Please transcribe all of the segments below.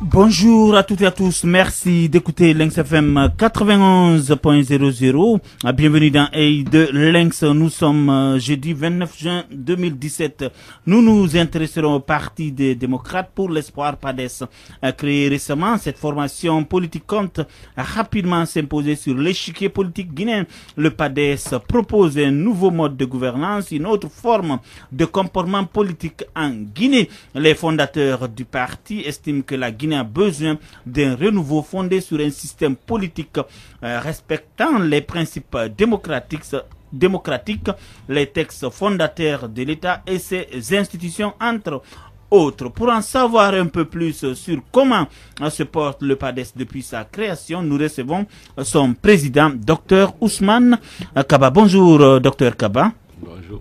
Bonjour à toutes et à tous, merci d'écouter Lynx FM 91.00. Bienvenue dans AI de Lynx. Nous sommes jeudi 29 juin 2017. Nous nous intéresserons au Parti des démocrates pour l'espoir PADES. Créé récemment, cette formation politique compte rapidement s'imposer sur l'échiquier politique guinéen. Le PADES propose un nouveau mode de gouvernance, une autre forme de comportement politique en Guinée. Les fondateurs du parti estiment que la Guinée a besoin d'un renouveau fondé sur un système politique respectant les principes démocratiques, les textes fondateurs de l'État et ses institutions, entre autres. Pour en savoir un peu plus sur comment se porte le PADES depuis sa création, nous recevons son président, Dr Ousmane Kaba. Bonjour, Dr Kaba. Bonjour.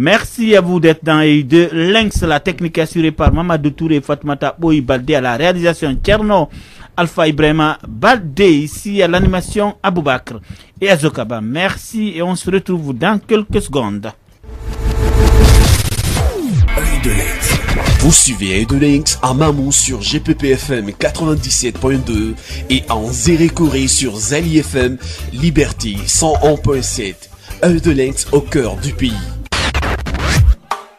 Merci à vous d'être dans de Lynx, la technique assurée par Mamadou Touré et Fatmata Boy Baldé à la réalisation Tcherno Alpha Ibrahima Baldé, ici à l'animation Aboubakr et Azokaba. Merci et on se retrouve dans quelques secondes. Œil de Lynx. Vous suivez Œil de Lynx à Mamou sur GPPFM 97.2 et en Zérékoré sur Zali FM Liberty 101.7. Œil de Lynx au cœur du pays.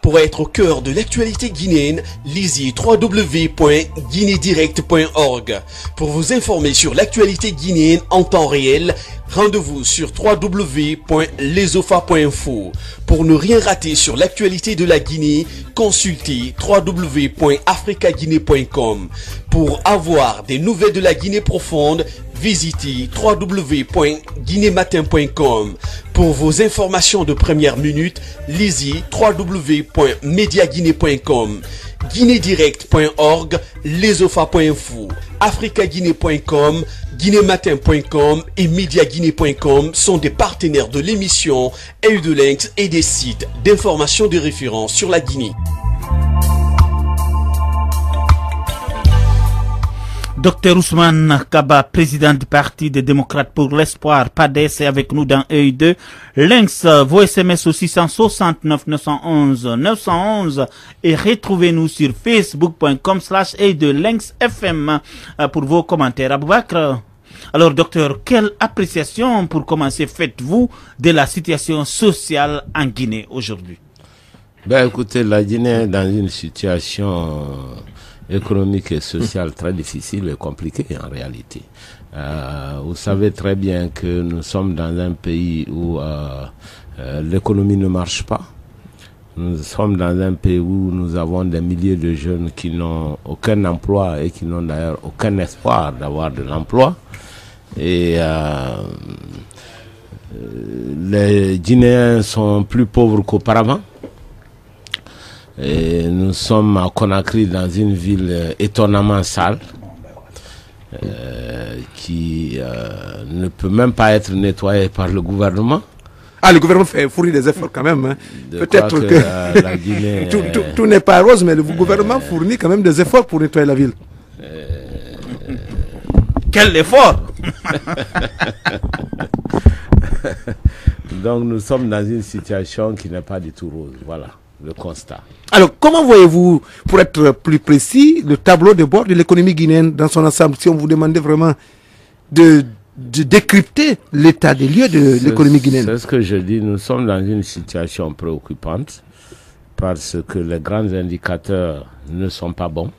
Pour être au cœur de l'actualité guinéenne, lisez www.guinédirect.org. Pour vous informer sur l'actualité guinéenne en temps réel, rendez-vous sur www.lesofa.info. Pour ne rien rater sur l'actualité de la Guinée, consultez www.africaguinée.com. Pour avoir des nouvelles de la Guinée profonde, visitez www.guinématin.com. Pour vos informations de première minute, lisez www.mediaguinée.com, guinédirect.org, lesofa.info, africaguinée.com, guinématin.com et mediaguinée.com sont des partenaires de l'émission Œil de Lynx et des sites d'information de référence sur la Guinée. Dr Ousmane Kaba, président du Parti des démocrates pour l'espoir, PADES, est avec nous dans Œil de Lynx. Vos SMS au 669 911 911 et retrouvez-nous sur facebook.com/Œil de Lynx FM pour vos commentaires. Aboubakr. Alors, docteur, quelle appréciation pour commencer faites-vous de la situation sociale en Guinée aujourd'hui? Ben, écoutez, la Guinée est dans une situation économique et sociale très difficile et compliquée en réalité. Vous savez très bien que nous sommes dans un pays où l'économie ne marche pas. Nous sommes dans un pays où nous avons des milliers de jeunes qui n'ont aucun emploi et qui n'ont d'ailleurs aucun espoir d'avoir de l'emploi. Et les Guinéens sont plus pauvres qu'auparavant. Et nous sommes à Conakry, dans une ville étonnamment sale, qui ne peut même pas être nettoyée par le gouvernement. Ah, le gouvernement fournit des efforts quand même. Hein. Peut-être que la Guinée, tout n'est pas rose, mais le gouvernement fournit quand même des efforts pour nettoyer la ville. Quel effort! Donc nous sommes dans une situation qui n'est pas du tout rose. Voilà le constat. Alors, comment voyez-vous, pour être plus précis, le tableau de bord de l'économie guinéenne dans son ensemble, si on vous demandait vraiment de décrypter l'état des lieux de l'économie guinéenne? C'est ce que je dis, nous sommes dans une situation préoccupante parce que les grands indicateurs ne sont pas bons.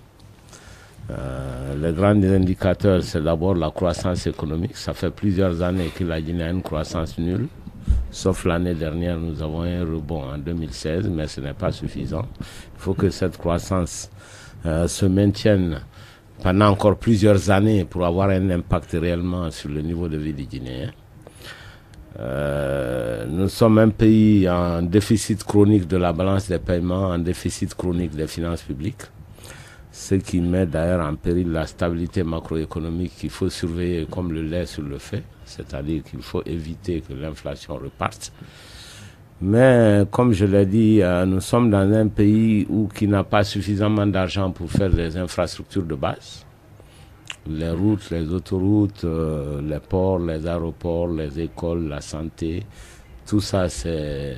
Les grands indicateurs, c'est d'abord la croissance économique. Ça fait plusieurs années que la Guinée a une croissance nulle. Sauf l'année dernière, nous avons un rebond en 2016, mais ce n'est pas suffisant. Il faut que cette croissance se maintienne pendant encore plusieurs années pour avoir un impact réellement sur le niveau de vie des Guinéens. Nous sommes un pays en déficit chronique de la balance des paiements, en déficit chronique des finances publiques, ce qui met d'ailleurs en péril la stabilité macroéconomique qu'il faut surveiller comme le lait sur le feu, c'est-à-dire qu'il faut éviter que l'inflation reparte. Mais comme je l'ai dit, nous sommes dans un pays qui n'a pas suffisamment d'argent pour faire des infrastructures de base. Les routes, les autoroutes, les ports, les aéroports, les écoles, la santé, tout ça c'est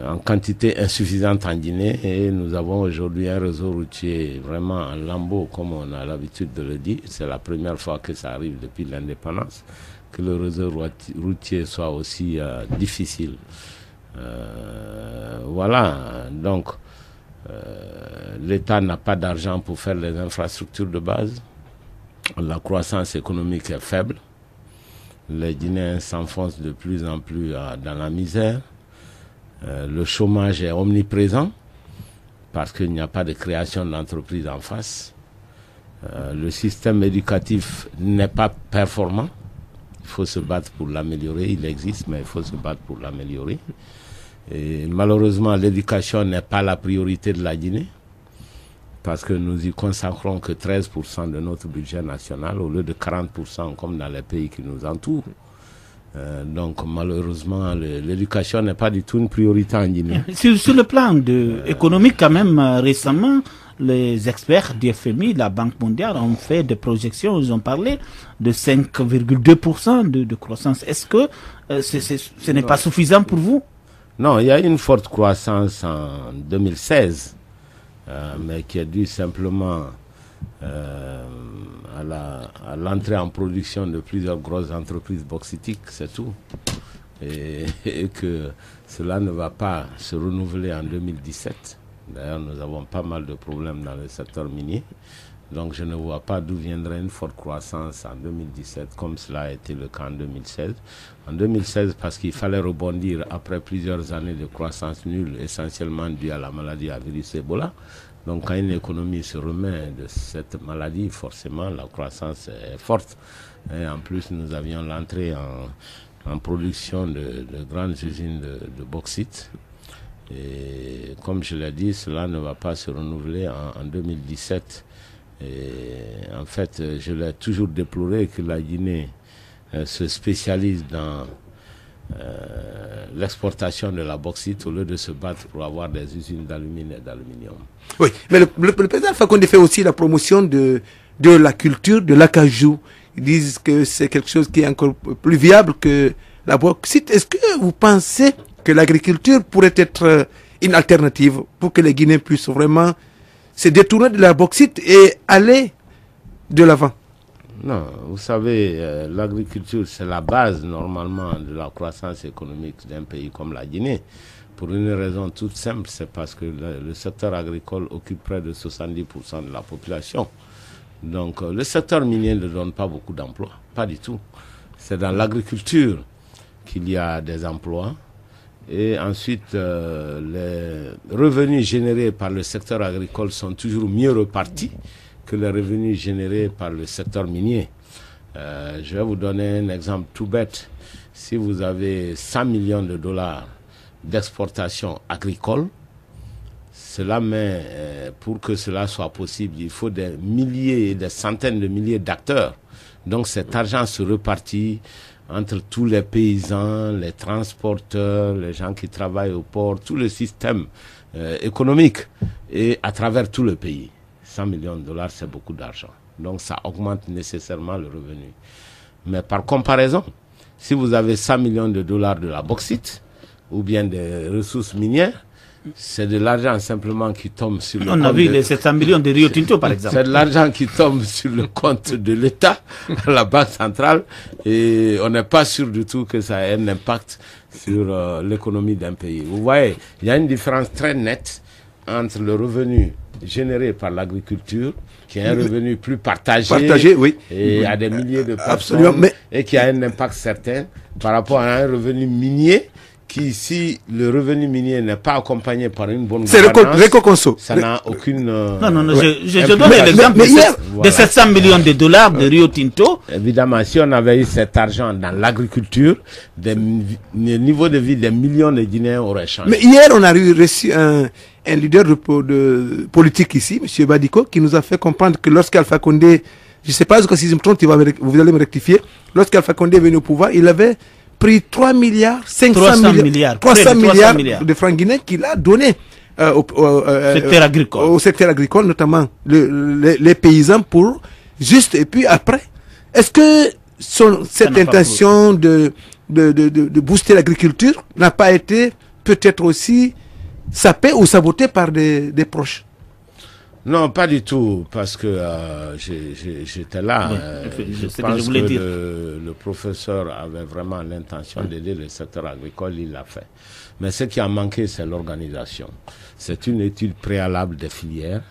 en quantité insuffisante en Guinée, et nous avons aujourd'hui un réseau routier vraiment en lambeaux, comme on a l'habitude de le dire. C'est la première fois que ça arrive depuis l'indépendance, que le réseau routier soit aussi difficile. Voilà, donc l'État n'a pas d'argent pour faire les infrastructures de base. La croissance économique est faible. Les Guinéens s'enfoncent de plus en plus dans la misère. Le chômage est omniprésent parce qu'il n'y a pas de création d'entreprises en face. Le système éducatif n'est pas performant. Il faut se battre pour l'améliorer. Il existe, mais il faut se battre pour l'améliorer. Et malheureusement, l'éducation n'est pas la priorité de la Guinée parce que nous y consacrons que 13% de notre budget national au lieu de 40% comme dans les pays qui nous entourent. Donc malheureusement, l'éducation n'est pas du tout une priorité en Guinée. Sur le plan économique, quand même, récemment, les experts du FMI, la Banque mondiale, ont fait des projections, ils ont parlé de 5,2% de croissance. Est-ce que ce n'est pas suffisant pour vous? Non, il y a une forte croissance en 2016, mais qui est due simplement à l'entrée en production de plusieurs grosses entreprises bauxitiques, c'est tout. Et que cela ne va pas se renouveler en 2017. D'ailleurs, nous avons pas mal de problèmes dans le secteur minier. Donc, je ne vois pas d'où viendrait une forte croissance en 2017, comme cela a été le cas en 2016. En 2016, parce qu'il fallait rebondir après plusieurs années de croissance nulle, essentiellement due à la maladie à virus Ebola. Donc, quand une économie se remet de cette maladie, forcément, la croissance est forte. Et en plus, nous avions l'entrée en production de grandes usines de bauxite. Et comme je l'ai dit, cela ne va pas se renouveler en 2017. Et en fait, je l'ai toujours déploré que la Guinée se spécialise dans l'exportation de la bauxite au lieu de se battre pour avoir des usines d'alumine et d'aluminium. Oui, mais le président Alpha Condé fait aussi la promotion de la culture de l'acajou. Ils disent que c'est quelque chose qui est encore plus viable que la bauxite. Est-ce que vous pensez que l'agriculture pourrait être une alternative pour que les Guinéens puissent vraiment se détourner de la bauxite et aller de l'avant? Non, vous savez, l'agriculture, c'est la base normalement de la croissance économique d'un pays comme la Guinée. Pour une raison toute simple, c'est parce que le secteur agricole occupe près de 70% de la population. Donc le secteur minier ne donne pas beaucoup d'emplois, pas du tout. C'est dans l'agriculture qu'il y a des emplois. Et ensuite, les revenus générés par le secteur agricole sont toujours mieux repartis que les revenus générés par le secteur minier. Je vais vous donner un exemple tout bête. Si vous avez 100 millions de dollars d'exportation agricole, cela met, pour que cela soit possible, il faut des milliers et des centaines de milliers d'acteurs. Donc cet argent se repartit entre tous les paysans, les transporteurs, les gens qui travaillent au port, tout le système économique et à travers tout le pays. 100 millions de dollars, c'est beaucoup d'argent. Donc ça augmente nécessairement le revenu. Mais par comparaison, si vous avez 100 millions de dollars de la bauxite ou bien des ressources minières, c'est de l'argent simplement qui tombe sur le compte. On a vu les 700 millions de Rio Tinto, par exemple. C'est de l'argent qui tombe sur le compte de l'État, à la Banque centrale, et on n'est pas sûr du tout que ça ait un impact sur l'économie d'un pays. Vous voyez, il y a une différence très nette entre le revenu généré par l'agriculture, qui est un revenu plus partagé oui. Et à des milliers de personnes, et qui a un impact certain par rapport à un revenu minier qui, si le revenu minier n'est pas accompagné par une bonne gouvernance, ça n'a aucune... Non, je donne l'exemple de 700 millions de dollars de Rio Tinto. Évidemment, si on avait eu cet argent dans l'agriculture, le niveau de vie des millions de Guinéens aurait changé. Mais hier, on a reçu un leader de politique ici, M. Badiko, qui nous a fait comprendre que lorsqu'Alpha Condé, je ne sais pas si je me trompe, vous allez me rectifier, lorsqu'Alpha Condé est venu au pouvoir, il avait pris 3 milliards 300 milliards de francs guinéens qu'il a donné au secteur agricole, notamment les paysans, pour juste, et puis après, est-ce que cette intention de booster l'agriculture n'a pas été peut être aussi sapé ou saboté par des proches. Non, pas du tout, parce que j'étais là. Je pense que le professeur avait vraiment l'intention d'aider le secteur agricole, il l'a fait. Mais ce qui a manqué, c'est l'organisation. C'est une étude préalable des filières.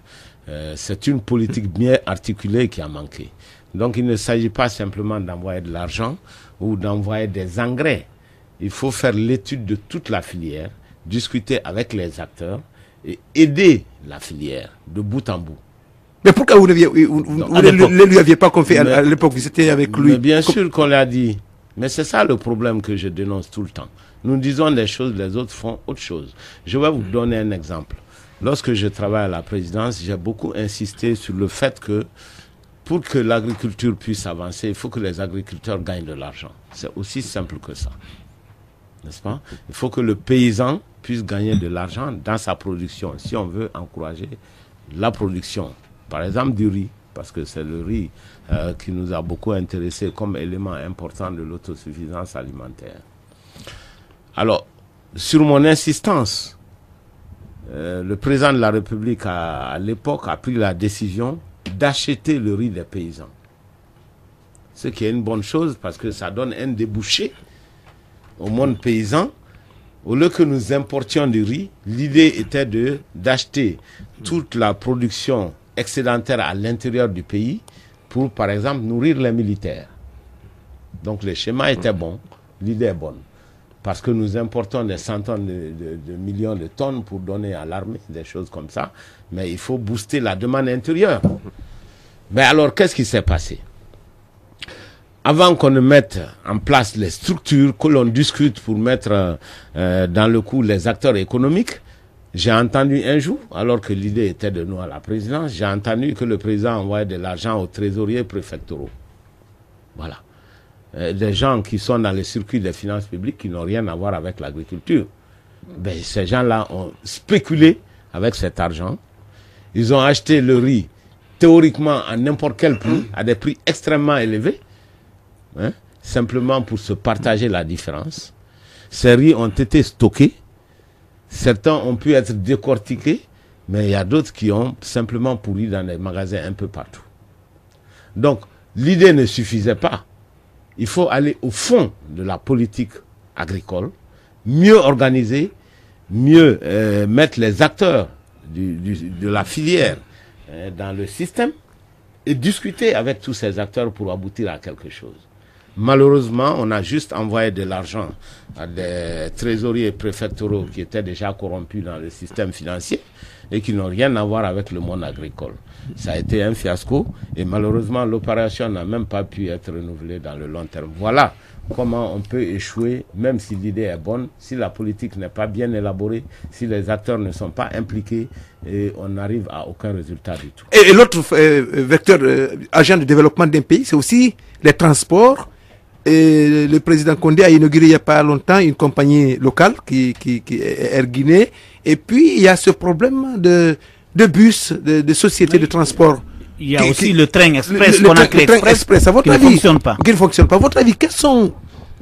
C'est une politique bien articulée qui a manqué. Donc il ne s'agit pas simplement d'envoyer de l'argent ou d'envoyer des engrais. Il faut faire l'étude de toute la filière, discuter avec les acteurs et aider la filière de bout en bout. Mais pourquoi vous ne lui aviez pas confié à l'époque, vous étiez avec lui? Mais bien sûr qu'on l'a dit. Mais c'est ça le problème que je dénonce tout le temps. Nous disons des choses, les autres font autre chose. Je vais vous donner un exemple. Lorsque je travaille à la présidence, j'ai beaucoup insisté sur le fait que pour que l'agriculture puisse avancer, il faut que les agriculteurs gagnent de l'argent. C'est aussi simple que ça. N'est-ce pas? Il faut que le paysan puisse gagner de l'argent dans sa production. Si on veut encourager la production, par exemple du riz, parce que c'est le riz qui nous a beaucoup intéressés comme élément important de l'autosuffisance alimentaire. Alors, sur mon insistance, le président de la République à l'époque a pris la décision d'acheter le riz des paysans. Ce qui est une bonne chose parce que ça donne un débouché au monde paysan. Au lieu que nous importions du riz, l'idée était d'acheter toute la production excédentaire à l'intérieur du pays pour, par exemple, nourrir les militaires. Donc le schéma était bon, l'idée est bonne. Parce que nous importons des centaines de millions de tonnes pour donner à l'armée, des choses comme ça. Mais il faut booster la demande intérieure. Mais alors, qu'est-ce qui s'est passé? Avant qu'on ne mette en place les structures, que l'on discute pour mettre dans le coup les acteurs économiques, j'ai entendu un jour, alors que l'idée était de nous à la présidence, j'ai entendu que le président envoyait de l'argent aux trésoriers préfectoraux. Voilà. Des gens qui sont dans le circuit des finances publiques qui n'ont rien à voir avec l'agriculture. Ben, ces gens-là ont spéculé avec cet argent. Ils ont acheté le riz théoriquement à n'importe quel prix, à des prix extrêmement élevés, hein, simplement pour se partager la différence. Ces riz ont été stockés. Certains ont pu être décortiqués, mais il y a d'autres qui ont simplement pourri dans des magasins un peu partout. Donc, l'idée ne suffisait pas. Il faut aller au fond de la politique agricole, mieux organiser, mieux mettre les acteurs de la filière dans le système et discuter avec tous ces acteurs pour aboutir à quelque chose. Malheureusement, on a juste envoyé de l'argent à des trésoriers préfectoraux qui étaient déjà corrompus dans le système financier et qui n'ont rien à voir avec le monde agricole. Ça a été un fiasco et malheureusement, l'opération n'a même pas pu être renouvelée dans le long terme. Voilà comment on peut échouer, même si l'idée est bonne, si la politique n'est pas bien élaborée, si les acteurs ne sont pas impliqués, et on n'arrive à aucun résultat du tout. Et l'autre vecteur, agent de développement d'un pays, c'est aussi les transports. Et le président Condé a inauguré il n'y a pas longtemps une compagnie locale qui est Air Guinée. Et puis, il y a ce problème de bus, de sociétés de transport. Il y a aussi le train express, Conakry Express, qui ne fonctionne pas. Qui ne fonctionne pas. À votre avis, quelles sont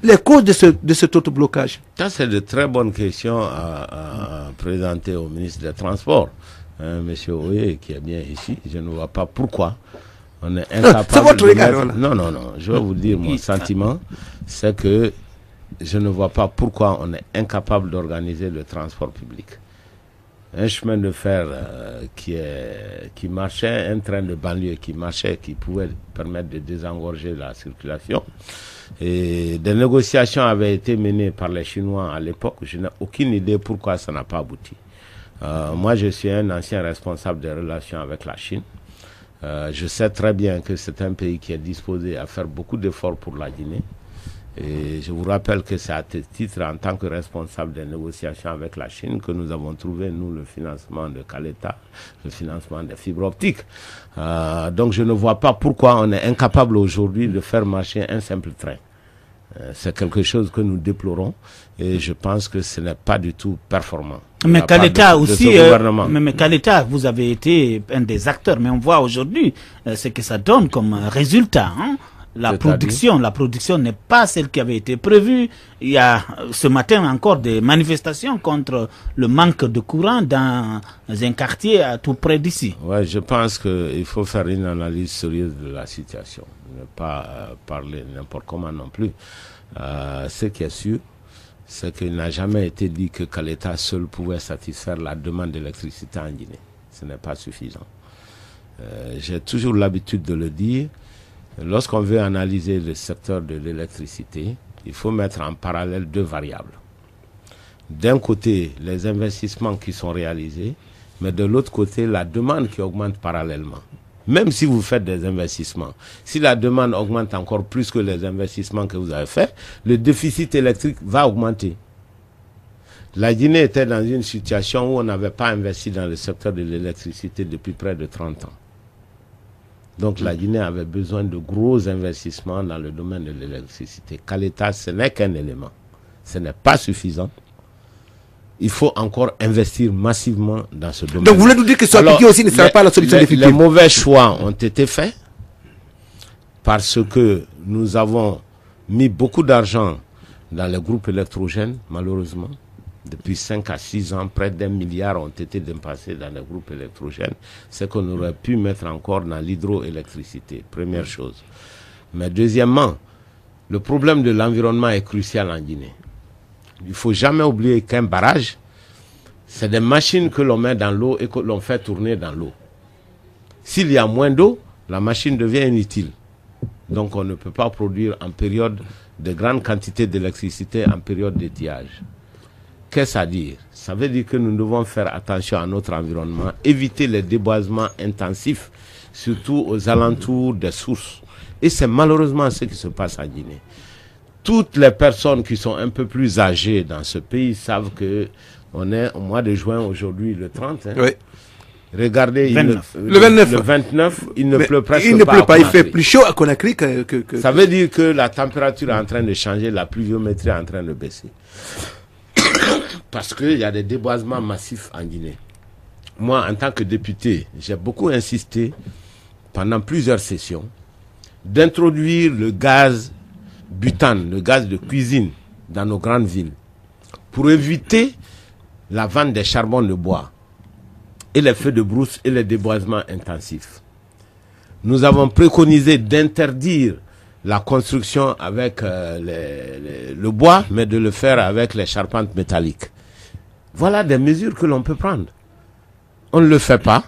les causes de cet autoblocage? Ça, c'est de très bonnes questions à présenter au ministre des Transports. Monsieur Oye, qui est bien ici, je ne vois pas pourquoi on est incapable c'est votre regard, voilà. Non, je vais vous dire mon sentiment, c'est que je ne vois pas pourquoi on est incapable d'organiser le transport public. Un chemin de fer qui marchait, un train de banlieue qui marchait, qui pouvait permettre de désengorger la circulation. Et des négociations avaient été menées par les Chinois à l'époque. Je n'ai aucune idée pourquoi ça n'a pas abouti. Moi, je suis un ancien responsable des relations avec la Chine. Je sais très bien que c'est un pays qui est disposé à faire beaucoup d'efforts pour la Guinée. Et je vous rappelle que c'est à ce titre, en tant que responsable des négociations avec la Chine, que nous avons trouvé, nous, le financement de Caleta, le financement des fibres optiques. Donc je ne vois pas pourquoi on est incapable aujourd'hui de faire marcher un simple train. C'est quelque chose que nous déplorons et je pense que ce n'est pas du tout performant. Mais Caleta aussi, mais Caleta, vous avez été un des acteurs, mais on voit aujourd'hui ce que ça donne comme résultat. Hein? la production n'est pas celle qui avait été prévue. Il y a ce matin encore des manifestations contre le manque de courant dans un quartier à tout près d'ici. Ouais, je pense qu'il faut faire une analyse sérieuse de la situation. Ne pas parler n'importe comment non plus. Ce qui est sûr, c'est qu'il n'a jamais été dit que l'État seul pouvait satisfaire la demande d'électricité en Guinée. Ce n'est pas suffisant. J'ai toujours l'habitude de le dire. Lorsqu'on veut analyser le secteur de l'électricité, il faut mettre en parallèle deux variables. D'un côté, les investissements qui sont réalisés, mais de l'autre côté, la demande qui augmente parallèlement. Même si vous faites des investissements, si la demande augmente encore plus que les investissements que vous avez faits, le déficit électrique va augmenter. La Guinée était dans une situation où on n'avait pas investi dans le secteur de l'électricité depuis près de 30 ans. Donc la Guinée avait besoin de gros investissements dans le domaine de l'électricité. Qu'à l'État, ce n'est qu'un élément. Ce n'est pas suffisant. Il faut encore investir massivement dans ce domaine. Donc vous voulez nous dire que ce appliqué aussi ne sera pas la solution définitive? Les mauvais choix ont été faits parce que nous avons mis beaucoup d'argent dans les groupes électrogènes, malheureusement. Depuis 5 à 6 ans, près d'1 milliard ont été dépensés dans les groupes électrogènes. C'est qu'on aurait pu mettre encore dans l'hydroélectricité, première chose. Mais deuxièmement, le problème de l'environnement est crucial en Guinée. Il ne faut jamais oublier qu'un barrage, c'est des machines que l'on met dans l'eau et que l'on fait tourner dans l'eau. S'il y a moins d'eau, la machine devient inutile. Donc on ne peut pas produire en période de grande quantité d'électricité en période d'étiage. Qu'est-ce que ça veut dire? Ça veut dire que nous devons faire attention à notre environnement, éviter les déboisements intensifs, surtout aux alentours des sources. Et c'est malheureusement ce qui se passe en Guinée. Toutes les personnes qui sont un peu plus âgées dans ce pays savent que on est au mois de juin aujourd'hui, le 30. Hein. Oui. Regardez, le 29, il ne pleut presque pas. Il ne pleut pas, il fait plus chaud à Conakry que... Ça veut dire que la température est en train de changer, la pluviométrie est en train de baisser. Parce qu'il y a des déboisements massifs en Guinée. Moi, en tant que député, j'ai beaucoup insisté pendant plusieurs sessions d'introduire le gaz butane, le gaz de cuisine dans nos grandes villes pour éviter la vente des charbons de bois et les feux de brousse et les déboisements intensifs. Nous avons préconisé d'interdire la construction avec le bois, mais de le faire avec les charpentes métalliques. Voilà des mesures que l'on peut prendre. On ne le fait pas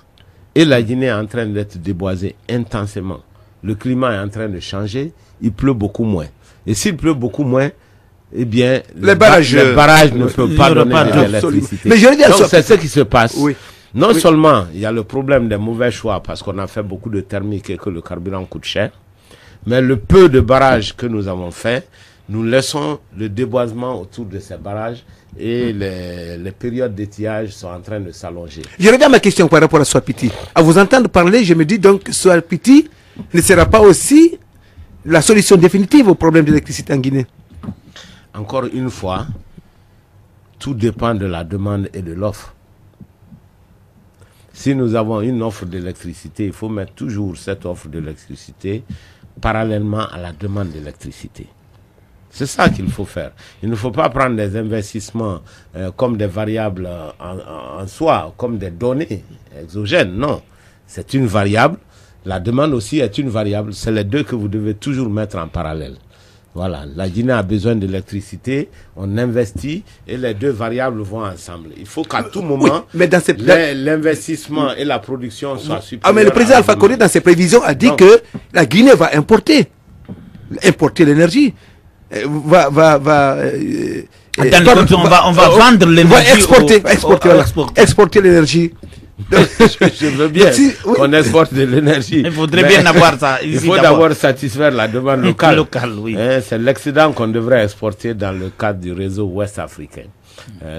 et la Guinée est en train d'être déboisée intensément. Le climat est en train de changer, il pleut beaucoup moins. Et s'il pleut beaucoup moins, eh bien, les barrages ne peuvent pas donner de l'électricité. Mais je veux dire, donc c'est ce qui se passe. Oui. Non seulement il y a le problème des mauvais choix parce qu'on a fait beaucoup de thermique et que le carburant coûte cher, mais le peu de barrages que nous avons fait, nous laissons le déboisement autour de ces barrages et les périodes d'étiage sont en train de s'allonger. Je reviens à ma question par rapport à Swapiti. À vous entendre parler, je me dis donc que Swapiti ne sera pas aussi la solution définitive au problème de l'électricité en Guinée. Encore une fois, tout dépend de la demande et de l'offre. Si nous avons une offre d'électricité, il faut mettre toujours cette offre d'électricité parallèlement à la demande d'électricité. C'est ça qu'il faut faire. Il ne faut pas prendre des investissements comme des variables en soi, comme des données exogènes. Non, c'est une variable. La demande aussi est une variable. C'est les deux que vous devez toujours mettre en parallèle. Voilà, la Guinée a besoin d'électricité, on investit et les deux variables vont ensemble. Il faut qu'à tout moment, l'investissement et la production soient supérieurs. Ah, mais le président Alpha Condé, dans ses prévisions, a dit que la Guinée va importer l'énergie. On va vendre l'énergie. Exporter l'énergie. Je veux bien qu'on exporte de l'énergie. Il faudrait bien avoir ça. Il faut d'abord satisfaire la demande locale. Oui. C'est l'excédent qu'on devrait exporter dans le cadre du réseau ouest africain.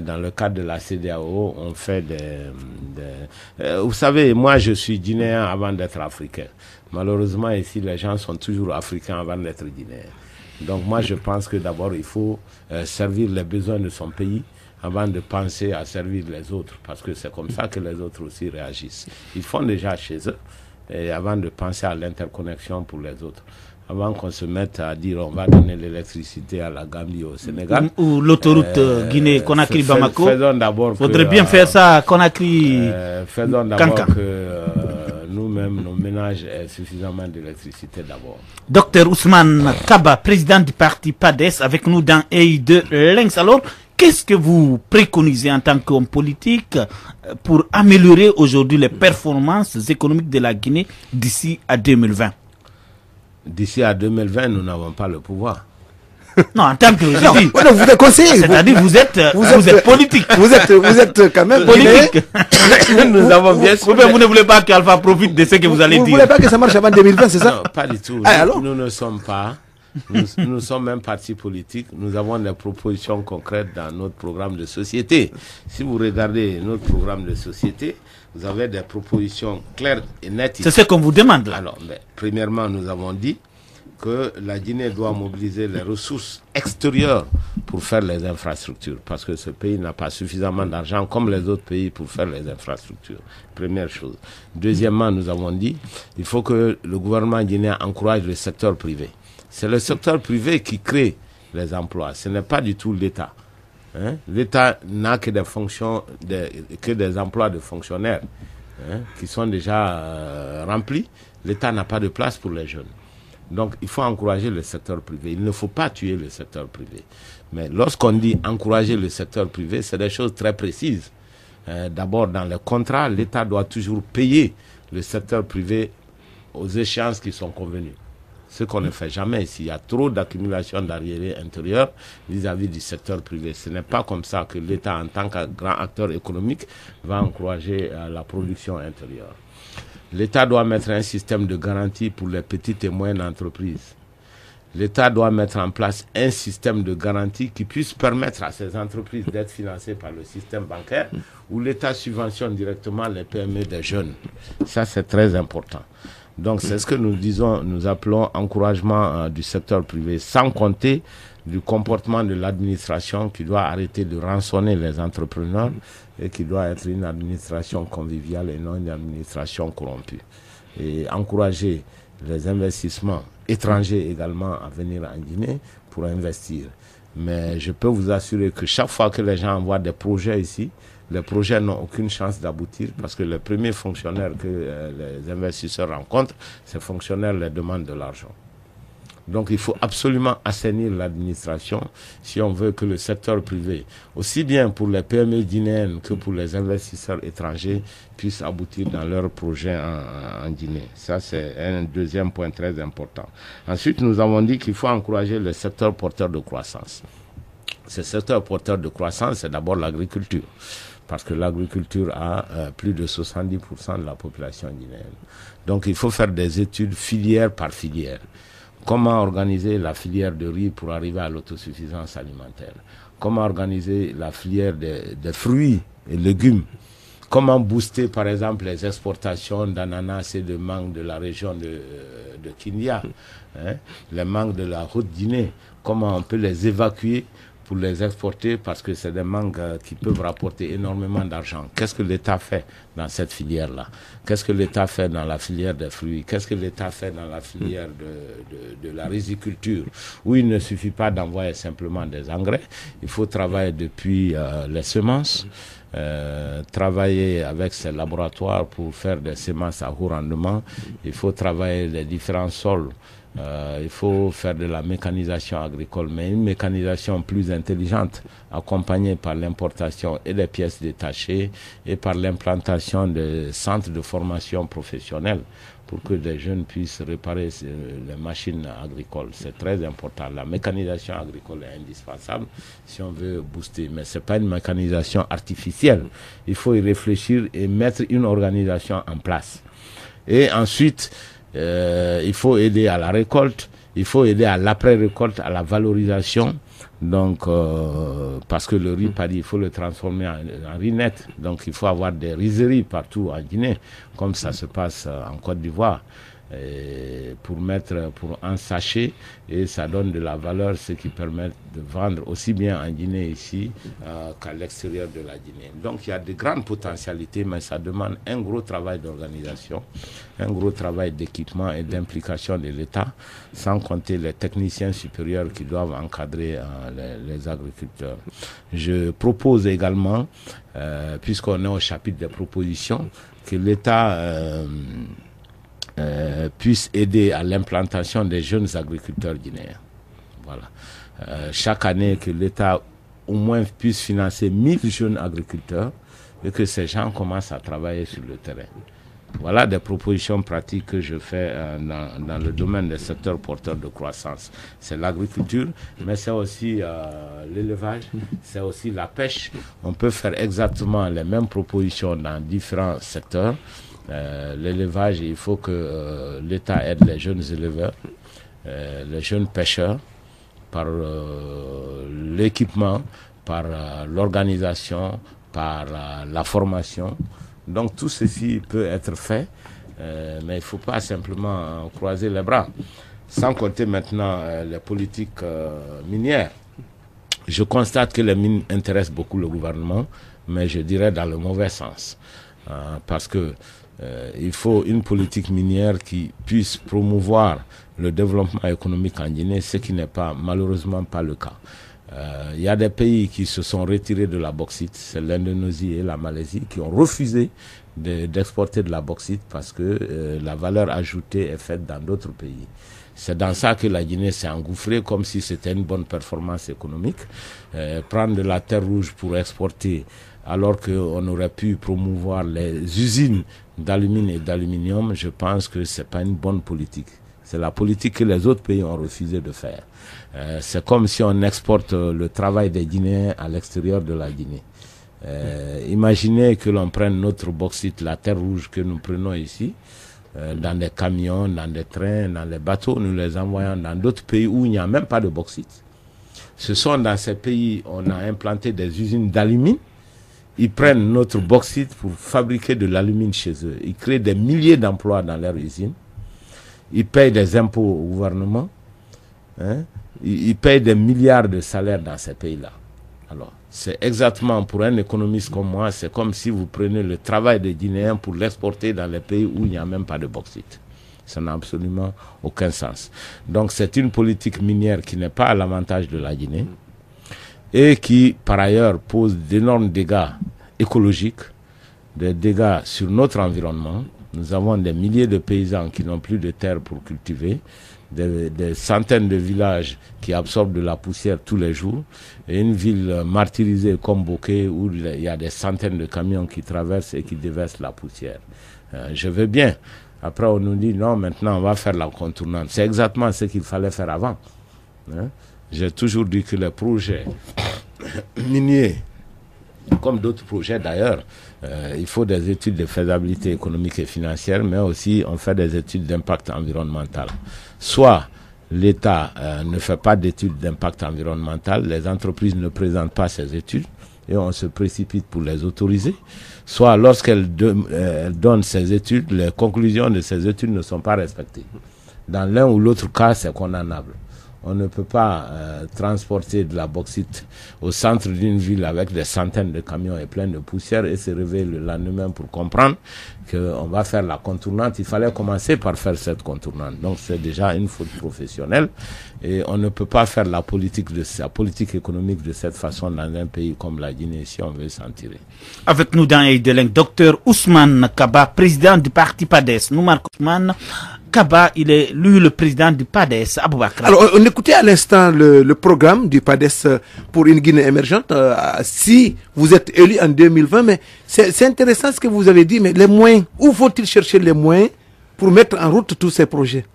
Dans le cadre de la CEDEAO, on fait vous savez, moi je suis guinéen avant d'être africain. Malheureusement ici, les gens sont toujours africains avant d'être guinéens. Donc moi je pense que d'abord il faut servir les besoins de son pays avant de penser à servir les autres, parce que c'est comme ça que les autres aussi réagissent. Ils font déjà chez eux, et avant de penser à l'interconnexion pour les autres. avant qu'on se mette à dire on va donner l'électricité à la Gambie, au Sénégal. Ou l'autoroute Guinée-Conakry-Bamako. Faisons d'abord faudrait bien faire ça à Conakry. Faisons d'abord que nous-mêmes, nos ménages aient suffisamment d'électricité d'abord. Docteur Ousmane Kaba, président du parti PADES, avec nous dans EI de Lynx. Alors, qu'est-ce que vous préconisez en tant qu'homme politique pour améliorer aujourd'hui les performances économiques de la Guinée d'ici à 2020? D'ici à 2020, nous n'avons pas le pouvoir. Non, en tant que vous êtes conseiller. C'est-à-dire vous êtes politique. Vous êtes quand même politique. Nous avons bien sûr. Vous ne voulez pas qu'Alpha profite de ce que vous allez dire. Vous ne voulez pas que ça marche avant 2020, c'est ça? Non, pas du tout. Nous ne sommes pas. Nous sommes un parti politique. Nous avons des propositions concrètes dans notre programme de société. Si vous regardez notre programme de société, vous avez des propositions claires et nettes. C'est ce qu'on vous demande là. Alors, premièrement, nous avons dit que la Guinée doit mobiliser les ressources extérieures pour faire les infrastructures, parce que ce pays n'a pas suffisamment d'argent comme les autres pays pour faire les infrastructures. Première chose. Deuxièmement, nous avons dit il faut que le gouvernement guinéen encourage le secteur privé. C'est le secteur privé qui crée les emplois, ce n'est pas du tout l'État. L'État n'a que des fonctions, que des emplois de fonctionnaires qui sont déjà remplis. L'État n'a pas de place pour les jeunes. Donc, il faut encourager le secteur privé. Il ne faut pas tuer le secteur privé. Mais lorsqu'on dit encourager le secteur privé, c'est des choses très précises. D'abord, dans les contrats, l'État doit toujours payer le secteur privé aux échéances qui sont convenues. Ce qu'on ne fait jamais ici. Il y a trop d'accumulation d'arriérés intérieurs vis-à-vis du secteur privé. Ce n'est pas comme ça que l'État, en tant que grand acteur économique, va encourager la production intérieure. L'État doit mettre un système de garantie pour les petites et moyennes entreprises. L'État doit mettre en place un système de garantie qui puisse permettre à ces entreprises d'être financées par le système bancaire, où l'État subventionne directement les PME des jeunes. Ça, c'est très important. Donc, c'est ce que nous disons, nous appelons encouragement du secteur privé, sans compter du comportement de l'administration qui doit arrêter de rançonner les entrepreneurs et qui doit être une administration conviviale et non une administration corrompue. Et encourager les investissements étrangers également à venir en Guinée pour investir. Mais je peux vous assurer que chaque fois que les gens envoient des projets ici, les projets n'ont aucune chance d'aboutir parce que les premiers fonctionnaires que les investisseurs rencontrent, ces fonctionnaires leur demandent de l'argent. Donc il faut absolument assainir l'administration si on veut que le secteur privé, aussi bien pour les PME guinéennes que pour les investisseurs étrangers, puissent aboutir dans leurs projets en Guinée. Ça, c'est un deuxième point très important. Ensuite, nous avons dit qu'il faut encourager le secteur porteur de croissance. Ce secteur porteur de croissance, c'est d'abord l'agriculture. Parce que l'agriculture a plus de 70% de la population guinéenne. Donc il faut faire des études filière par filière. Comment organiser la filière de riz pour arriver à l'autosuffisance alimentaire? Comment organiser la filière des fruits et légumes? Comment booster, par exemple, les exportations d'ananas et de mangue de la région de Kindia, les mangues de la Haute-Guinée? Comment on peut les évacuer pour les exporter parce que c'est des mangues qui peuvent rapporter énormément d'argent. Qu'est-ce que l'État fait dans cette filière-là? Qu'est-ce que l'État fait dans la filière des fruits? Qu'est-ce que l'État fait dans la filière de la riziculture? Où il ne suffit pas d'envoyer simplement des engrais. Il faut travailler depuis les semences, travailler avec ces laboratoires pour faire des semences à haut rendement. Il faut travailler les différents sols. Il faut faire de la mécanisation agricole, mais une mécanisation plus intelligente, accompagnée par l'importation et des pièces détachées et par l'implantation de centres de formation professionnelle pour que des jeunes puissent réparer les machines agricoles. C'est très important. La mécanisation agricole est indispensable si on veut booster, mais ce n'est pas une mécanisation artificielle. Il faut y réfléchir et mettre une organisation en place. Et ensuite, il faut aider à la récolte, il faut aider à l'après-récolte, à la valorisation. Donc, parce que le riz paddy, il faut le transformer en riz net. Donc, il faut avoir des rizeries partout en Guinée, comme ça se passe en Côte d'Ivoire, pour ensacher, et ça donne de la valeur, ce qui permet de vendre aussi bien en Guinée ici qu'à l'extérieur de la Guinée. Donc il y a de grandes potentialités, mais ça demande un gros travail d'organisation, un gros travail d'équipement et d'implication de l'État, sans compter les techniciens supérieurs qui doivent encadrer les agriculteurs. Je propose également, puisqu'on est au chapitre des propositions, que l'État puisse aider à l'implantation des jeunes agriculteurs guinéens. Voilà. Chaque année, que l'État au moins puisse financer 1000 jeunes agriculteurs et que ces gens commencent à travailler sur le terrain. Voilà des propositions pratiques que je fais dans le domaine des secteurs porteurs de croissance. C'est l'agriculture, mais c'est aussi l'élevage, c'est aussi la pêche. On peut faire exactement les mêmes propositions dans différents secteurs. L'élevage, il faut que l'État aide les jeunes éleveurs, les jeunes pêcheurs, par l'équipement, par l'organisation, par la formation. Donc tout ceci peut être fait, mais il ne faut pas simplement croiser les bras. Sans compter maintenant les politiques minières. Je constate que les mines intéressent beaucoup le gouvernement, mais je dirais dans le mauvais sens. Parce que il faut une politique minière qui puisse promouvoir le développement économique en Guinée, ce qui n'est pas malheureusement pas le cas. Il y a des pays qui se sont retirés de la bauxite, c'est l'Indonésie et la Malaisie, qui ont refusé d'exporter de la bauxite parce que la valeur ajoutée est faite dans d'autres pays. C'est dans ça que la Guinée s'est engouffrée, comme si c'était une bonne performance économique. Prendre de la terre rouge pour exporter, alors qu'on aurait pu promouvoir les usines d'alumine et d'aluminium, je pense que ce n'est pas une bonne politique. C'est la politique que les autres pays ont refusé de faire. C'est comme si on exporte le travail des Guinéens à l'extérieur de la Guinée. Imaginez que l'on prenne notre bauxite, la terre rouge que nous prenons ici, dans des camions, dans des trains, dans les bateaux, nous les envoyons dans d'autres pays où il n'y a même pas de bauxite. Ce sont dans ces pays où on a implanté des usines d'alumine. Ils prennent notre bauxite pour fabriquer de l'alumine chez eux. Ils créent des milliers d'emplois dans leurs usines. Ils payent des impôts au gouvernement. Ils payent des milliards de salaires dans ces pays-là. Alors, c'est exactement, pour un économiste comme moi, c'est comme si vous prenez le travail des Guinéens pour l'exporter dans les pays où il n'y a même pas de bauxite. Ça n'a absolument aucun sens. Donc, c'est une politique minière qui n'est pas à l'avantage de la Guinée et qui, par ailleurs, pose d'énormes dégâts écologiques, des dégâts sur notre environnement. Nous avons des milliers de paysans qui n'ont plus de terre pour cultiver, des centaines de villages qui absorbent de la poussière tous les jours, et une ville martyrisée comme Boké où il y a des centaines de camions qui traversent et qui déversent la poussière. Je veux bien. Après, on nous dit non, maintenant on va faire la contournante. C'est exactement ce qu'il fallait faire avant. J'ai toujours dit que les projets miniers, comme d'autres projets d'ailleurs, il faut des études de faisabilité économique et financière, mais aussi on fait des études d'impact environnemental. Soit l'État ne fait pas d'études d'impact environnemental, les entreprises ne présentent pas ces études et on se précipite pour les autoriser. Soit lorsqu'elles donnent ces études, les conclusions de ces études ne sont pas respectées. Dans l'un ou l'autre cas, c'est condamnable. On ne peut pas transporter de la bauxite au centre d'une ville avec des centaines de camions et plein de poussière et se réveiller le lendemain pour comprendre qu'on va faire la contournante. Il fallait commencer par faire cette contournante. Donc c'est déjà une faute professionnelle et on ne peut pas faire la politique économique de cette façon dans un pays comme la Guinée si on veut s'en tirer. Avec nous dans Aideleng, Dr Ousmane Kaba, président du parti PADES. Nous, Marc Ousmane Kaba, il est lui le président du PADES, Aboubakar. Alors, on écoutait à l'instant le programme du PADES pour une Guinée émergente. Si vous êtes élu en 2020, mais c'est intéressant ce que vous avez dit, mais les moyens, où faut-il chercher les moyens pour mettre en route tous ces projets?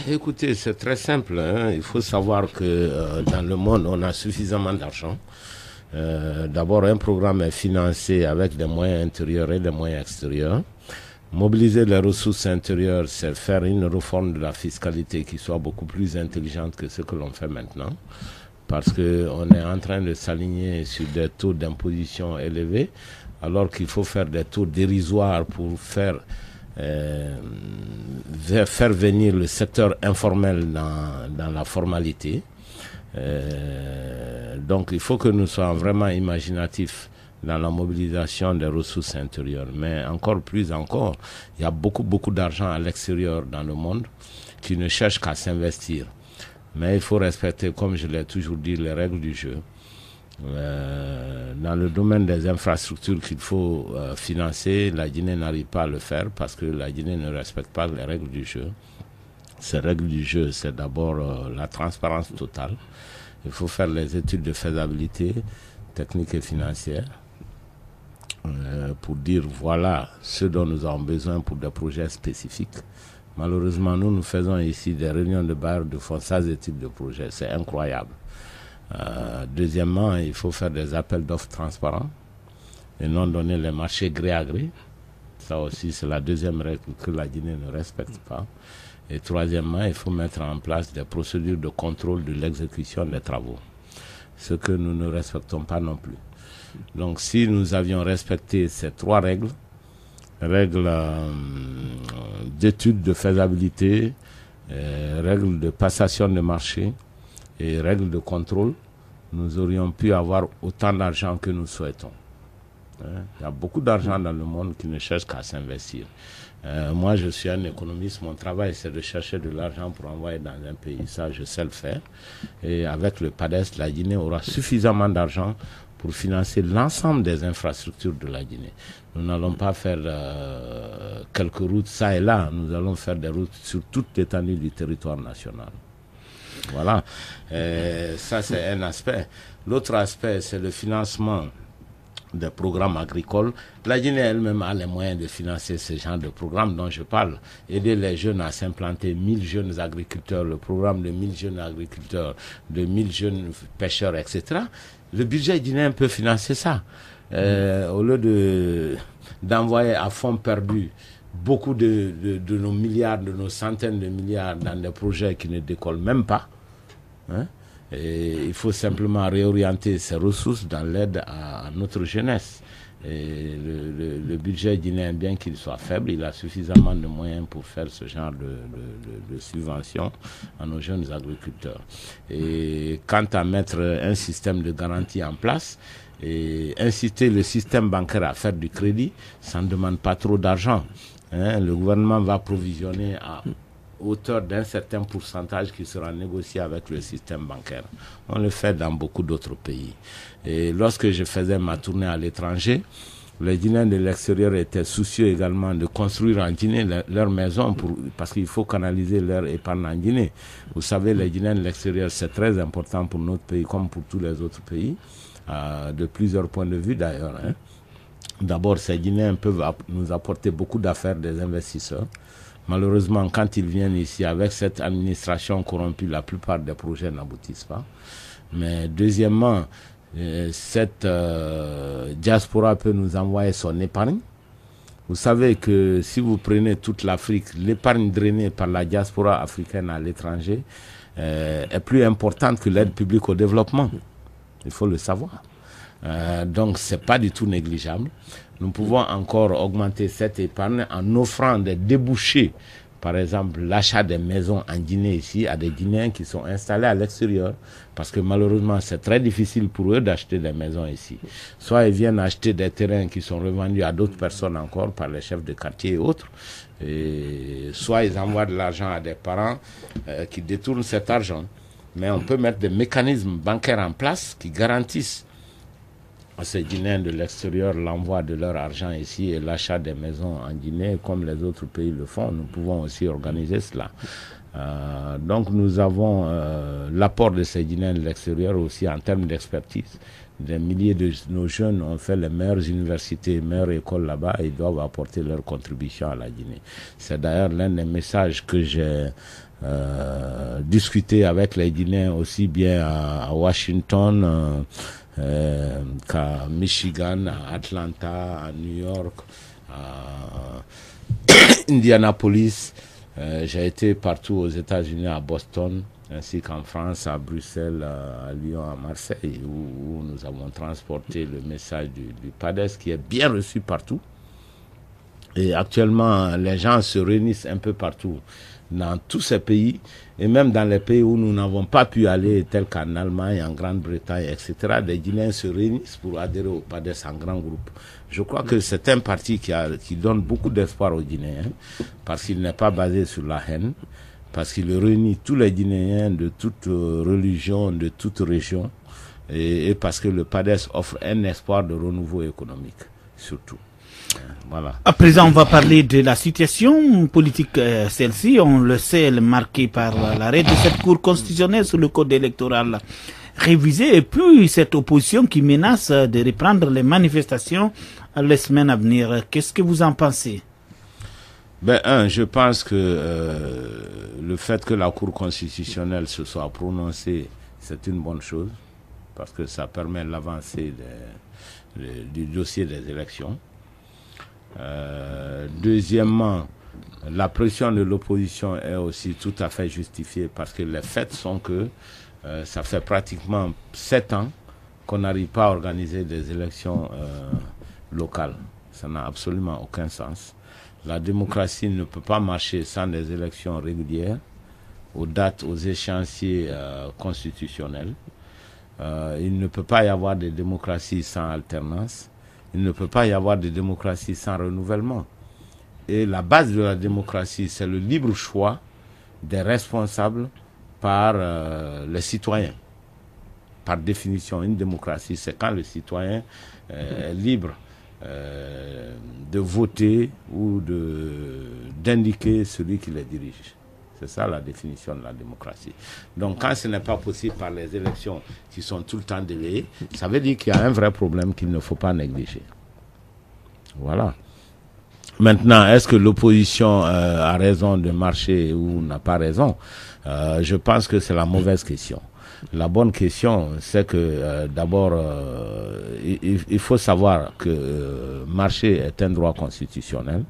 Écoutez, c'est très simple. Il faut savoir que dans le monde, on a suffisamment d'argent. D'abord, un programme est financé avec des moyens intérieurs et des moyens extérieurs. Mobiliser les ressources intérieures, c'est faire une réforme de la fiscalité qui soit beaucoup plus intelligente que ce que l'on fait maintenant. Parce qu'on est en train de s'aligner sur des taux d'imposition élevés, alors qu'il faut faire des taux dérisoires pour faire faire venir le secteur informel dans la formalité. Donc il faut que nous soyons vraiment imaginatifs dans la mobilisation des ressources intérieures. Mais encore, il y a beaucoup d'argent à l'extérieur dans le monde qui ne cherche qu'à s'investir. Mais il faut respecter, comme je l'ai toujours dit, les règles du jeu. Dans le domaine des infrastructures qu'il faut financer, la Guinée n'arrive pas à le faire parce que la Guinée ne respecte pas les règles du jeu. Ces règles du jeu, c'est d'abord la transparence totale. Il faut faire les études de faisabilité technique et financière pour dire voilà ce dont nous avons besoin pour des projets spécifiques. Malheureusement, nous faisons ici des réunions de bailleurs de fonds sans études de projet. C'est incroyable. Deuxièmement, il faut faire des appels d'offres transparents et non donner les marchés gré à gré. Ça aussi, c'est la deuxième règle que la Guinée ne respecte pas. Et troisièmement, il faut mettre en place des procédures de contrôle de l'exécution des travaux. Ce que nous ne respectons pas non plus. Donc, si nous avions respecté ces trois règles d'études de faisabilité, règles de passation de marché et règles de contrôle, nous aurions pu avoir autant d'argent que nous souhaitons. Il y a beaucoup d'argent dans le monde qui ne cherche qu'à s'investir. Moi, je suis un économiste. Mon travail, c'est de chercher de l'argent pour envoyer dans un pays. Ça, je sais le faire. Et avec le PADES, la Guinée aura suffisamment d'argent pour financer l'ensemble des infrastructures de la Guinée. Nous n'allons pas faire quelques routes ça et là. Nous allons faire des routes sur toute l'étendue du territoire national. Voilà. Ça, c'est un aspect. L'autre aspect, c'est le financement des programmes agricoles. La Guinée elle-même a les moyens de financer ce genre de programme dont je parle. Aider les jeunes à s'implanter, 1000 jeunes agriculteurs, le programme de 1000 jeunes agriculteurs, de 1000 jeunes pêcheurs, etc. Le budget guinéen peut financer ça. Au lieu d'envoyer à fonds perdus beaucoup de nos milliards, de nos centaines de milliards dans des projets qui ne décollent même pas. Et il faut simplement réorienter ces ressources dans l'aide à notre jeunesse. Et le budget guinéen, bien qu'il soit faible, il a suffisamment de moyens pour faire ce genre de subventions à nos jeunes agriculteurs. Et quant à mettre un système de garantie en place et inciter le système bancaire à faire du crédit, ça ne demande pas trop d'argent. Le gouvernement va provisionner à hauteur d'un certain pourcentage qui sera négocié avec le système bancaire. On le fait dans beaucoup d'autres pays. Et lorsque je faisais ma tournée à l'étranger, les Guinéens de l'extérieur étaient soucieux également de construire en Guinée leur maison parce qu'il faut canaliser leur épargne en Guinée. Vous savez, les Guinéens de l'extérieur, c'est très important pour notre pays comme pour tous les autres pays, de plusieurs points de vue d'ailleurs. D'abord, ces Guinéens peuvent nous apporter beaucoup d'affaires des investisseurs. Malheureusement, quand ils viennent ici avec cette administration corrompue, la plupart des projets n'aboutissent pas. Mais deuxièmement, cette diaspora peut nous envoyer son épargne. Vous savez que si vous prenez toute l'Afrique, l'épargne drainée par la diaspora africaine à l'étranger est plus importante que l'aide publique au développement. Il faut le savoir. Donc, ce n'est pas du tout négligeable. Nous pouvons encore augmenter cette épargne en offrant des débouchés. Par exemple, l'achat des maisons en Guinée ici à des Guinéens qui sont installés à l'extérieur. Parce que malheureusement, c'est très difficile pour eux d'acheter des maisons ici. Soit ils viennent acheter des terrains qui sont revendus à d'autres personnes encore par les chefs de quartier et autres. Et soit ils envoient de l'argent à des parents qui détournent cet argent. Mais on peut mettre des mécanismes bancaires en place qui garantissent à ces Guinéens de l'extérieur l'envoi de leur argent ici et l'achat des maisons en Guinée, comme les autres pays le font. Nous pouvons aussi organiser cela. Donc nous avons l'apport de ces Guinéens de l'extérieur aussi en termes d'expertise. Des milliers de nos jeunes ont fait les meilleures universités, les meilleures écoles là-bas et ils doivent apporter leur contribution à la Guinée. C'est d'ailleurs l'un des messages que j'ai discuté avec les Guinéens aussi bien à Washington, qu'à Michigan, à Atlanta, à New York, à Indianapolis. J'ai été partout aux États-Unis, à Boston, ainsi qu'en France, à Bruxelles, à Lyon, à Marseille, où nous avons transporté le message du PADES qui est bien reçu partout. Et actuellement, les gens se réunissent un peu partout dans tous ces pays, et même dans les pays où nous n'avons pas pu aller, tels qu'en Allemagne, en Grande-Bretagne, etc., des Guinéens se réunissent pour adhérer au PADES en grand groupe. Je crois que c'est un parti qui donne beaucoup d'espoir aux Guinéens, parce qu'il n'est pas basé sur la haine, parce qu'il réunit tous les Guinéens de toute religion, de toute région, et parce que le PADES offre un espoir de renouveau économique, surtout. Voilà. À présent, on va parler de la situation politique. Celle-ci, on le sait, elle est marquée par l'arrêt de cette Cour constitutionnelle sur le code électoral révisé, et puis cette opposition qui menace de reprendre les manifestations les semaines à venir. Qu'est-ce que vous en pensez? Je pense que le fait que la Cour constitutionnelle se soit prononcée, c'est une bonne chose, parce que ça permet l'avancée du dossier des élections. Deuxièmement, la pression de l'opposition est aussi tout à fait justifiée, parce que les faits sont que ça fait pratiquement 7 ans qu'on n'arrive pas à organiser des élections locales. Ça n'a absolument aucun sens. La démocratie ne peut pas marcher sans des élections régulières, aux dates, aux échéanciers constitutionnels. Il ne peut pas y avoir de démocratie sans alternance. Il ne peut pas y avoir de démocratie sans renouvellement. Et la base de la démocratie, c'est le libre choix des responsables par les citoyens. Par définition, une démocratie, c'est quand le citoyen est libre de voter ou d'indiquer celui qui les dirige. C'est ça la définition de la démocratie. Donc quand ce n'est pas possible par les élections qui sont tout le temps délayées, ça veut dire qu'il y a un vrai problème qu'il ne faut pas négliger. Voilà. Maintenant, est-ce que l'opposition a raison de marcher ou n'a pas raison? Je pense que c'est la mauvaise question. La bonne question, c'est que d'abord, il faut savoir que marcher est un droit constitutionnel.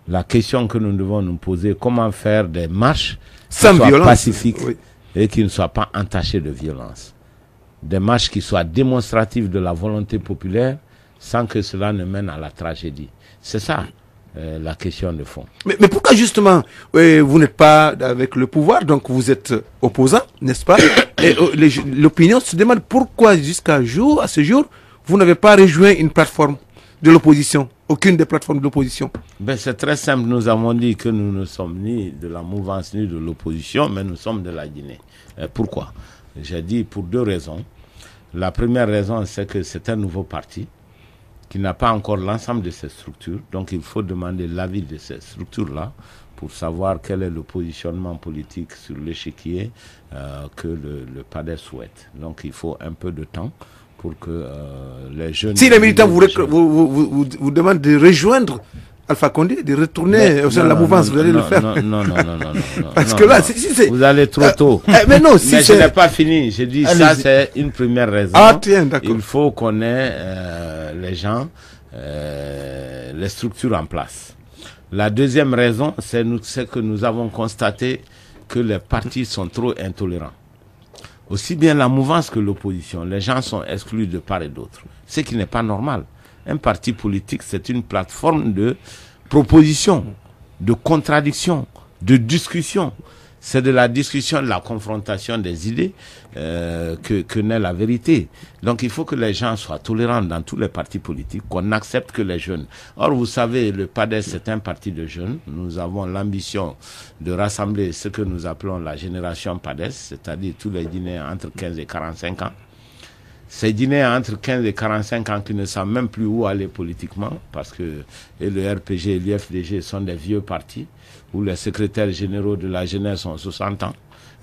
La question que nous devons nous poser, comment faire des marches sans violence, pacifiques, oui, et qui ne soient pas entachées de violence. Des marches qui soient démonstratives de la volonté populaire sans que cela ne mène à la tragédie. C'est ça la question de fond. Mais pourquoi justement vous n'êtes pas avec le pouvoir, donc vous êtes opposant, n'est-ce pas? Et l'opinion se demande pourquoi jusqu'à ce jour, vous n'avez pas rejoint une plateforme de l'opposition, aucune des plateformes de l'opposition. C'est très simple, nous avons dit que nous ne sommes ni de la mouvance ni de l'opposition, mais nous sommes de la Guinée. Pourquoi? J'ai dit pour 2 raisons. La première raison, c'est que c'est un nouveau parti qui n'a pas encore l'ensemble de ces structures, donc il faut demander l'avis de ces structures-là pour savoir quel est le positionnement politique sur l'échiquier que le PADES souhaite. Donc il faut un peu de temps pour que les jeunes... Si les militants vous demandent de rejoindre Alpha Condé, de retourner au sein de la mouvance, vous allez le faire. Non. Parce que là, si vous allez trop tôt. Mais non, si mais je n'ai pas fini. J'ai dit ça, c'est une première raison. Ah, tiens, d'accord. Il faut qu'on ait les gens, les structures en place. La deuxième raison, c'est que nous avons constaté que les partis sont trop intolérants. Aussi bien la mouvance que l'opposition. Les gens sont exclus de part et d'autre. Ce qui n'est pas normal. Un parti politique, c'est une plateforme de proposition, de contradiction, de discussion. C'est de la discussion, de la confrontation des idées que naît la vérité. Donc il faut que les gens soient tolérants dans tous les partis politiques, qu'on accepte que les jeunes... Or, vous savez, le PADES, c'est un parti de jeunes. Nous avons l'ambition de rassembler ce que nous appelons la génération PADES, c'est-à-dire tous les Guinéens entre 15 et 45 ans. Ces Guinéens entre 15 et 45 ans qui ne savent même plus où aller politiquement, parce que et le RPG et l'UFDG sont des vieux partis, où les secrétaires généraux de la jeunesse ont 60 ans.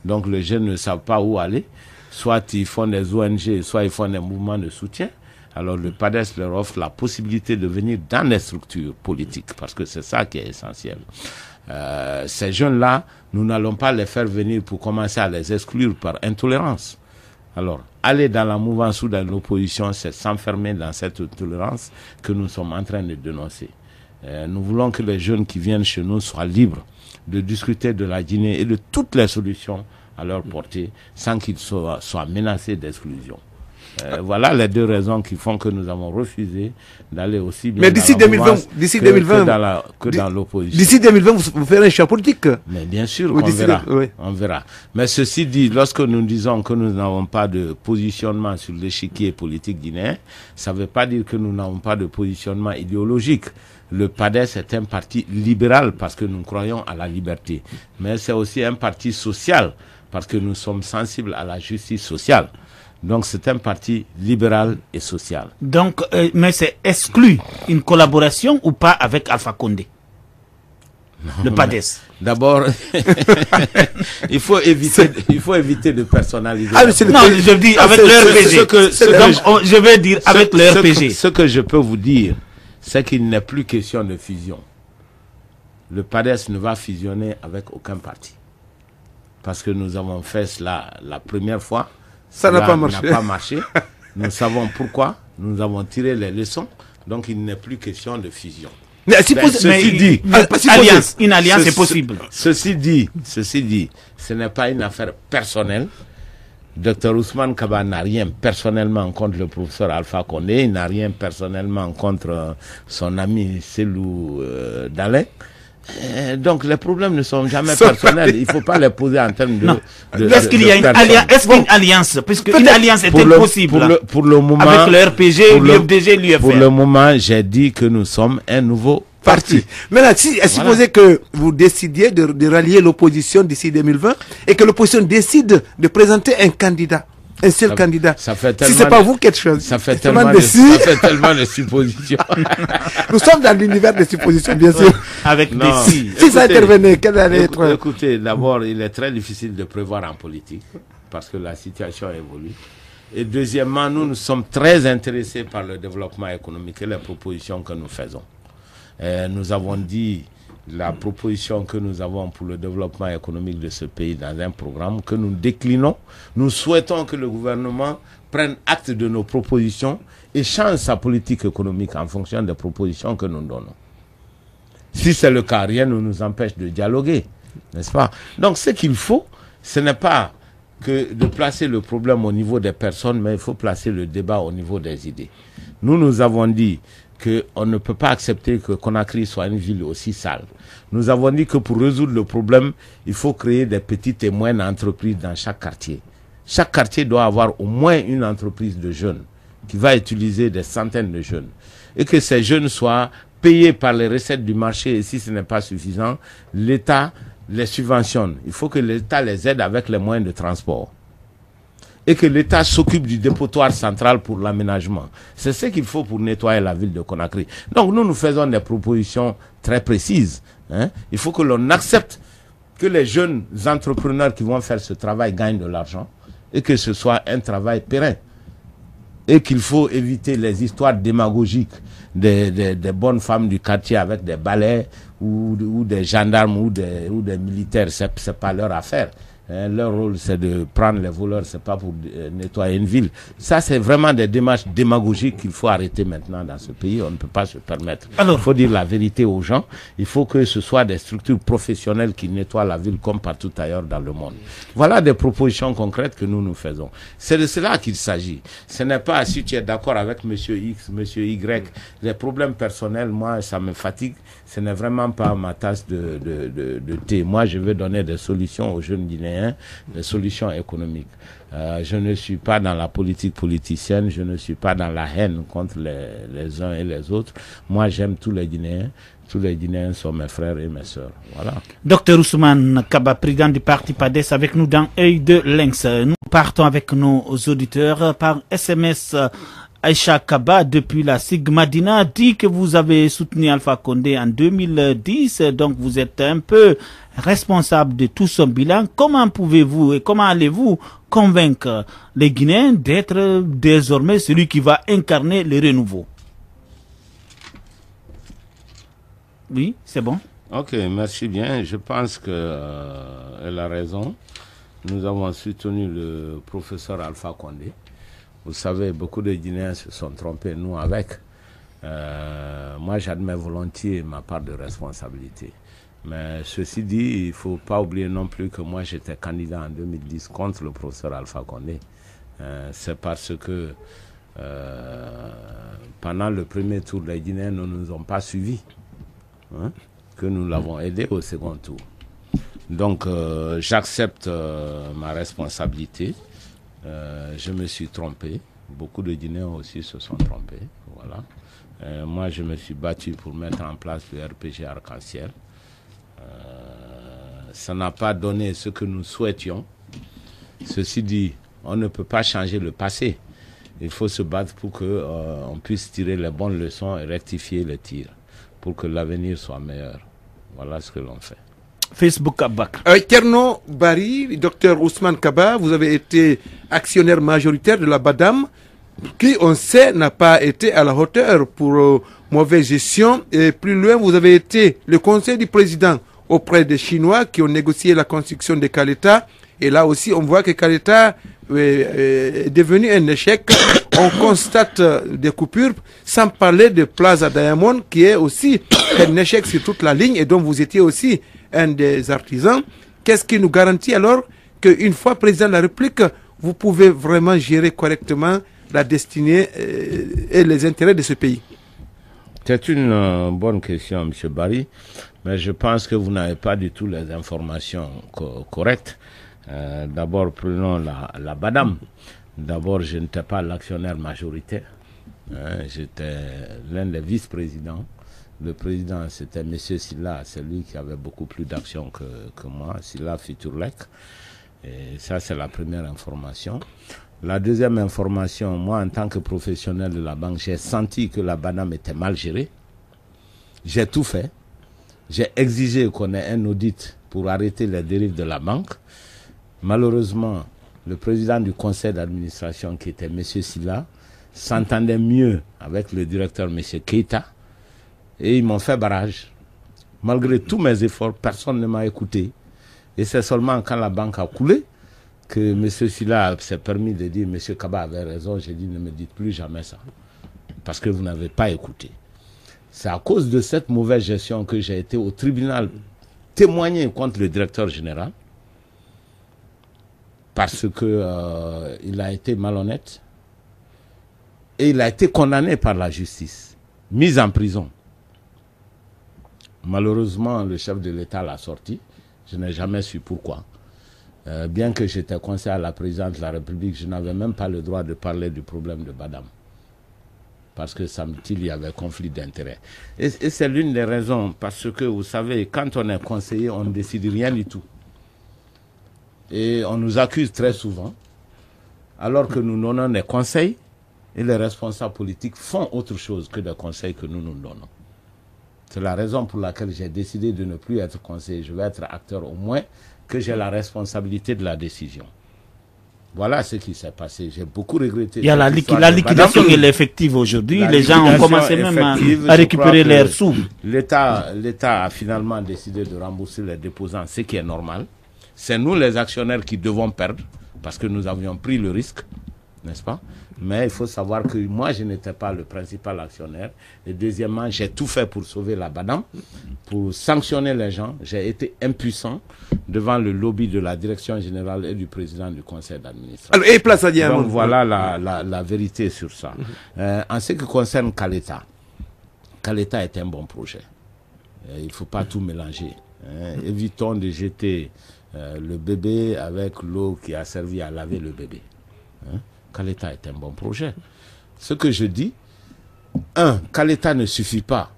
Donc les jeunes ne savent pas où aller. Soit ils font des ONG, soit ils font des mouvements de soutien. Alors le PADES leur offre la possibilité de venir dans les structures politiques, parce que c'est ça qui est essentiel. Ces jeunes-là, nous n'allons pas les faire venir pour commencer à les exclure par intolérance. Alors, aller dans la mouvance ou dans l'opposition, c'est s'enfermer dans cette intolérance que nous sommes en train de dénoncer. Nous voulons que les jeunes qui viennent chez nous soient libres de discuter de la Guinée et de toutes les solutions à leur portée sans qu'ils soient menacés d'exclusion. Voilà les deux raisons qui font que nous avons refusé d'aller aussi bien mais d'ici 2020, que dans l'opposition. D'ici 2020, vous ferez un choix politique. Mais bien sûr, on verra. Oui. On verra. Mais ceci dit, lorsque nous disons que nous n'avons pas de positionnement sur l'échiquier politique guinéen, ça ne veut pas dire que nous n'avons pas de positionnement idéologique. Le PADES est un parti libéral parce que nous croyons à la liberté. Mais c'est aussi un parti social parce que nous sommes sensibles à la justice sociale. Donc c'est un parti libéral et social. Donc, mais c'est exclu une collaboration ou pas avec Alpha Condé? Le PADES. D'abord, il faut éviter de personnaliser. Non, je dis avec le RPG. Je vais dire avec le RPG. Ce que je peux vous dire, c'est qu'il n'est plus question de fusion. Le PADES ne va fusionner avec aucun parti. Parce que nous avons fait cela la première fois. Ça n'a pas marché. Nous savons pourquoi. Nous avons tiré les leçons. Donc il n'est plus question de fusion. Mais une alliance est possible. Ceci dit, ce n'est pas une affaire personnelle. Dr Ousmane Kaba n'a rien personnellement contre le professeur Alpha Condé. Il n'a rien personnellement contre son ami Selou Dalin. Donc les problèmes ne sont jamais personnels. Il ne faut pas les poser en termes de. Est-ce qu'il y a une alliance? Est-ce qu'une alliance, puisque une alliance est possible pour le moment, avec le RPG, l'UFDG, l'UFR? Pour le moment, j'ai dit que nous sommes un nouveau parti. Maintenant, supposez que vous décidiez de rallier l'opposition d'ici 2020 et que l'opposition décide de présenter un candidat. Un seul candidat. Ça fait si c'est pas vous quelque chose. Ça fait tellement de suppositions. Nous sommes dans l'univers des suppositions, bien sûr. Avec des si. Si ça intervenait, quel allait être... Écoutez, d'abord, il est très difficile de prévoir en politique parce que la situation évolue. Et deuxièmement, nous sommes très intéressés par le développement économique et les propositions que nous faisons. Nous avons dit la proposition que nous avons pour le développement économique de ce pays dans un programme que nous déclinons. Nous souhaitons que le gouvernement prenne acte de nos propositions et change sa politique économique en fonction des propositions que nous donnons. Si c'est le cas, rien ne nous empêche de dialoguer, n'est-ce pas? Donc ce qu'il faut, ce n'est pas que de placer le problème au niveau des personnes, mais il faut placer le débat au niveau des idées. Nous avons dit qu'on ne peut pas accepter que Conakry soit une ville aussi sale. Nous avons dit que pour résoudre le problème, il faut créer des petites et moyennes entreprises dans chaque quartier. Chaque quartier doit avoir au moins une entreprise de jeunes qui va utiliser des centaines de jeunes. Et que ces jeunes soient payés par les recettes du marché. Et si ce n'est pas suffisant, l'État les subventionne. Il faut que l'État les aide avec les moyens de transport. Et que l'État s'occupe du dépotoir central pour l'aménagement. C'est ce qu'il faut pour nettoyer la ville de Conakry. Donc nous faisons des propositions très précises. Il faut que l'on accepte que les jeunes entrepreneurs qui vont faire ce travail gagnent de l'argent et que ce soit un travail pérenne. Et qu'il faut éviter les histoires démagogiques des bonnes femmes du quartier avec des balais ou des gendarmes ou des militaires. C'est pas leur affaire. Leur rôle, c'est de prendre les voleurs, c'est pas pour nettoyer une ville. Ça, c'est vraiment des démarches démagogiques qu'il faut arrêter maintenant dans ce pays. On ne peut pas se permettre. Il faut dire la vérité aux gens. Il faut que ce soit des structures professionnelles qui nettoient la ville comme partout ailleurs dans le monde. Voilà des propositions concrètes que nous faisons. C'est de cela qu'il s'agit. Ce n'est pas si tu es d'accord avec monsieur X, monsieur Y. Les problèmes personnels, moi, ça me fatigue. Ce n'est vraiment pas ma tasse de thé. Moi, je veux donner des solutions aux jeunes Guinéens, des solutions économiques. Je ne suis pas dans la politique politicienne, je ne suis pas dans la haine contre les uns et les autres. Moi, j'aime tous les Guinéens. Tous les Guinéens sont mes frères et mes sœurs. Voilà. Dr Ousmane Kaba, président du parti PADES, avec nous dans Œil de Lynx. Nous partons avec nos auditeurs par SMS. Aïcha Kaba, depuis la Sigmadina, dit que vous avez soutenu Alpha Condé en 2010, donc vous êtes un peu responsable de tout son bilan. Comment pouvez-vous et comment allez-vous convaincre les Guinéens d'être désormais celui qui va incarner le renouveau? Oui, c'est bon. Ok, merci bien. Je pense qu'elle a raison. Nous avons soutenu le professeur Alpha Condé. Vous savez, beaucoup de Guinéens se sont trompés, nous avec. Moi, j'admets volontiers ma part de responsabilité. Mais ceci dit, il ne faut pas oublier non plus que moi, j'étais candidat en 2010 contre le professeur Alpha Condé. C'est parce que pendant le premier tour, les Guinéens ne nous ont pas suivis, hein, que nous l'avons aidé au second tour. Donc, j'accepte ma responsabilité. Je me suis trompé. Beaucoup de Guinéens aussi se sont trompés. Voilà. Moi, je me suis battu pour mettre en place le RPG Arc-en-Ciel. Ça n'a pas donné ce que nous souhaitions. Ceci dit, on ne peut pas changer le passé. Il faut se battre pour qu'on puisse tirer les bonnes leçons et rectifier les tirs pour que l'avenir soit meilleur. Voilà ce que l'on fait. Facebook Abak. Kerno Bari, docteur Ousmane Kaba, vous avez été actionnaire majoritaire de la BADAM, qui, on sait, n'a pas été à la hauteur pour mauvaise gestion. Et plus loin, vous avez été le conseil du président auprès des Chinois qui ont négocié la construction de Caleta. Et là aussi, on voit que Caleta est devenu un échec. On constate des coupures, sans parler de Plaza Diamond, qui est aussi un échec sur toute la ligne et dont vous étiez aussi un des artisans. Qu'est-ce qui nous garantit alors qu'une fois président de la République, vous pouvez vraiment gérer correctement la destinée et les intérêts de ce pays? C'est une bonne question, M. Barry, mais je pense que vous n'avez pas du tout les informations correctes. D'abord, prenons la BADAM. D'abord, je n'étais pas l'actionnaire majoritaire. J'étais l'un des vice-présidents. Le président, c'était M. Silla, c'est lui qui avait beaucoup plus d'actions que moi, Silla Futurlec. Et ça, c'est la première information. La deuxième information, moi, en tant que professionnel de la banque, j'ai senti que la BADAM était mal gérée. J'ai tout fait. J'ai exigé qu'on ait un audit pour arrêter les dérives de la banque. Malheureusement, le président du conseil d'administration, qui était M. Silla, s'entendait mieux avec le directeur M. Keita. Et ils m'ont fait barrage. Malgré tous mes efforts, personne ne m'a écouté. Et c'est seulement quand la banque a coulé que M. Silla s'est permis de dire « M. Kaba avait raison ». J'ai dit « Ne me dites plus jamais ça, parce que vous n'avez pas écouté ». C'est à cause de cette mauvaise gestion que j'ai été au tribunal témoigner contre le directeur général, parce que il a été malhonnête et il a été condamné par la justice, mis en prison. Malheureusement, le chef de l'État l'a sorti. Je n'ai jamais su pourquoi. Bien que j'étais conseiller à la présidente de la République, je n'avais même pas le droit de parler du problème de BADAM. Parce que, semble-t-il, il y avait conflit d'intérêts. Et c'est l'une des raisons, parce que, vous savez, quand on est conseiller, on ne décide rien du tout. Et on nous accuse très souvent, alors que nous donnons des conseils, et les responsables politiques font autre chose que des conseils que nous donnons. C'est la raison pour laquelle j'ai décidé de ne plus être conseiller. Je vais être acteur au moins, que j'ai la responsabilité de la décision. Voilà ce qui s'est passé. J'ai beaucoup regretté. Il y a la liquidation et l'effective aujourd'hui. Les gens ont commencé même à récupérer leurs sous. L'État a finalement décidé de rembourser les déposants, ce qui est normal. C'est nous les actionnaires qui devons perdre parce que nous avions pris le risque, n'est-ce pas? Mais il faut savoir que moi, je n'étais pas le principal actionnaire. Et deuxièmement, j'ai tout fait pour sauver la BADAM, pour sanctionner les gens. J'ai été impuissant devant le lobby de la direction générale et du président du conseil d'administration. Et place à Diamond. Donc voilà la vérité sur ça. En ce qui concerne Caleta, Caleta est un bon projet. Il ne faut pas tout mélanger. Évitons de jeter le bébé avec l'eau qui a servi à laver le bébé. Caleta est un bon projet. Ce que je dis, Caleta ne suffit pas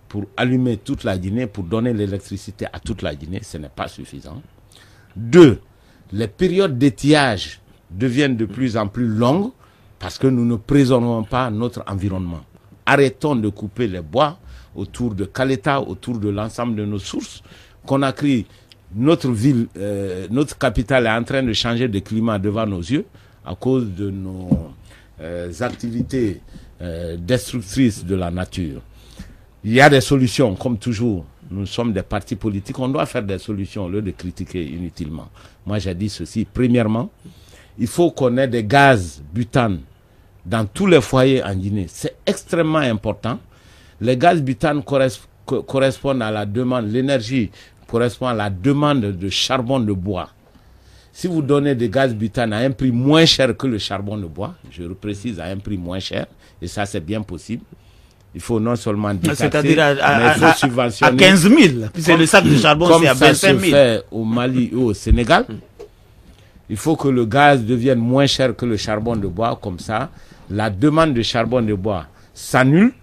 pour allumer toute la Guinée, pour donner l'électricité à toute la Guinée, ce n'est pas suffisant. 2, les périodes d'étiage deviennent de plus en plus longues parce que nous ne préservons pas notre environnement. Arrêtons de couper les bois autour de Caleta, autour de l'ensemble de nos sources. Conakry, notre ville, notre capitale est en train de changer de climat devant nos yeux à cause de nos activités destructrices de la nature. Il y a des solutions, comme toujours. Nous sommes des partis politiques, on doit faire des solutions au lieu de critiquer inutilement. Moi, j'ai dit ceci. Premièrement, il faut qu'on ait des gaz butane dans tous les foyers en Guinée. C'est extrêmement important. Les gaz butane correspondent à la demande, l'énergie correspond à la demande de charbon de bois. Si vous donnez des gaz butane à un prix moins cher que le charbon de bois, je précise à un prix moins cher, et ça c'est bien possible, il faut non seulement détaxer, c'est-à-dire mais il faut subventionner. À 15 000, c'est le sac de charbon, c'est à 25 000. Comme ça se fait au Mali ou au Sénégal, il faut que le gaz devienne moins cher que le charbon de bois, comme ça, la demande de charbon de bois s'annule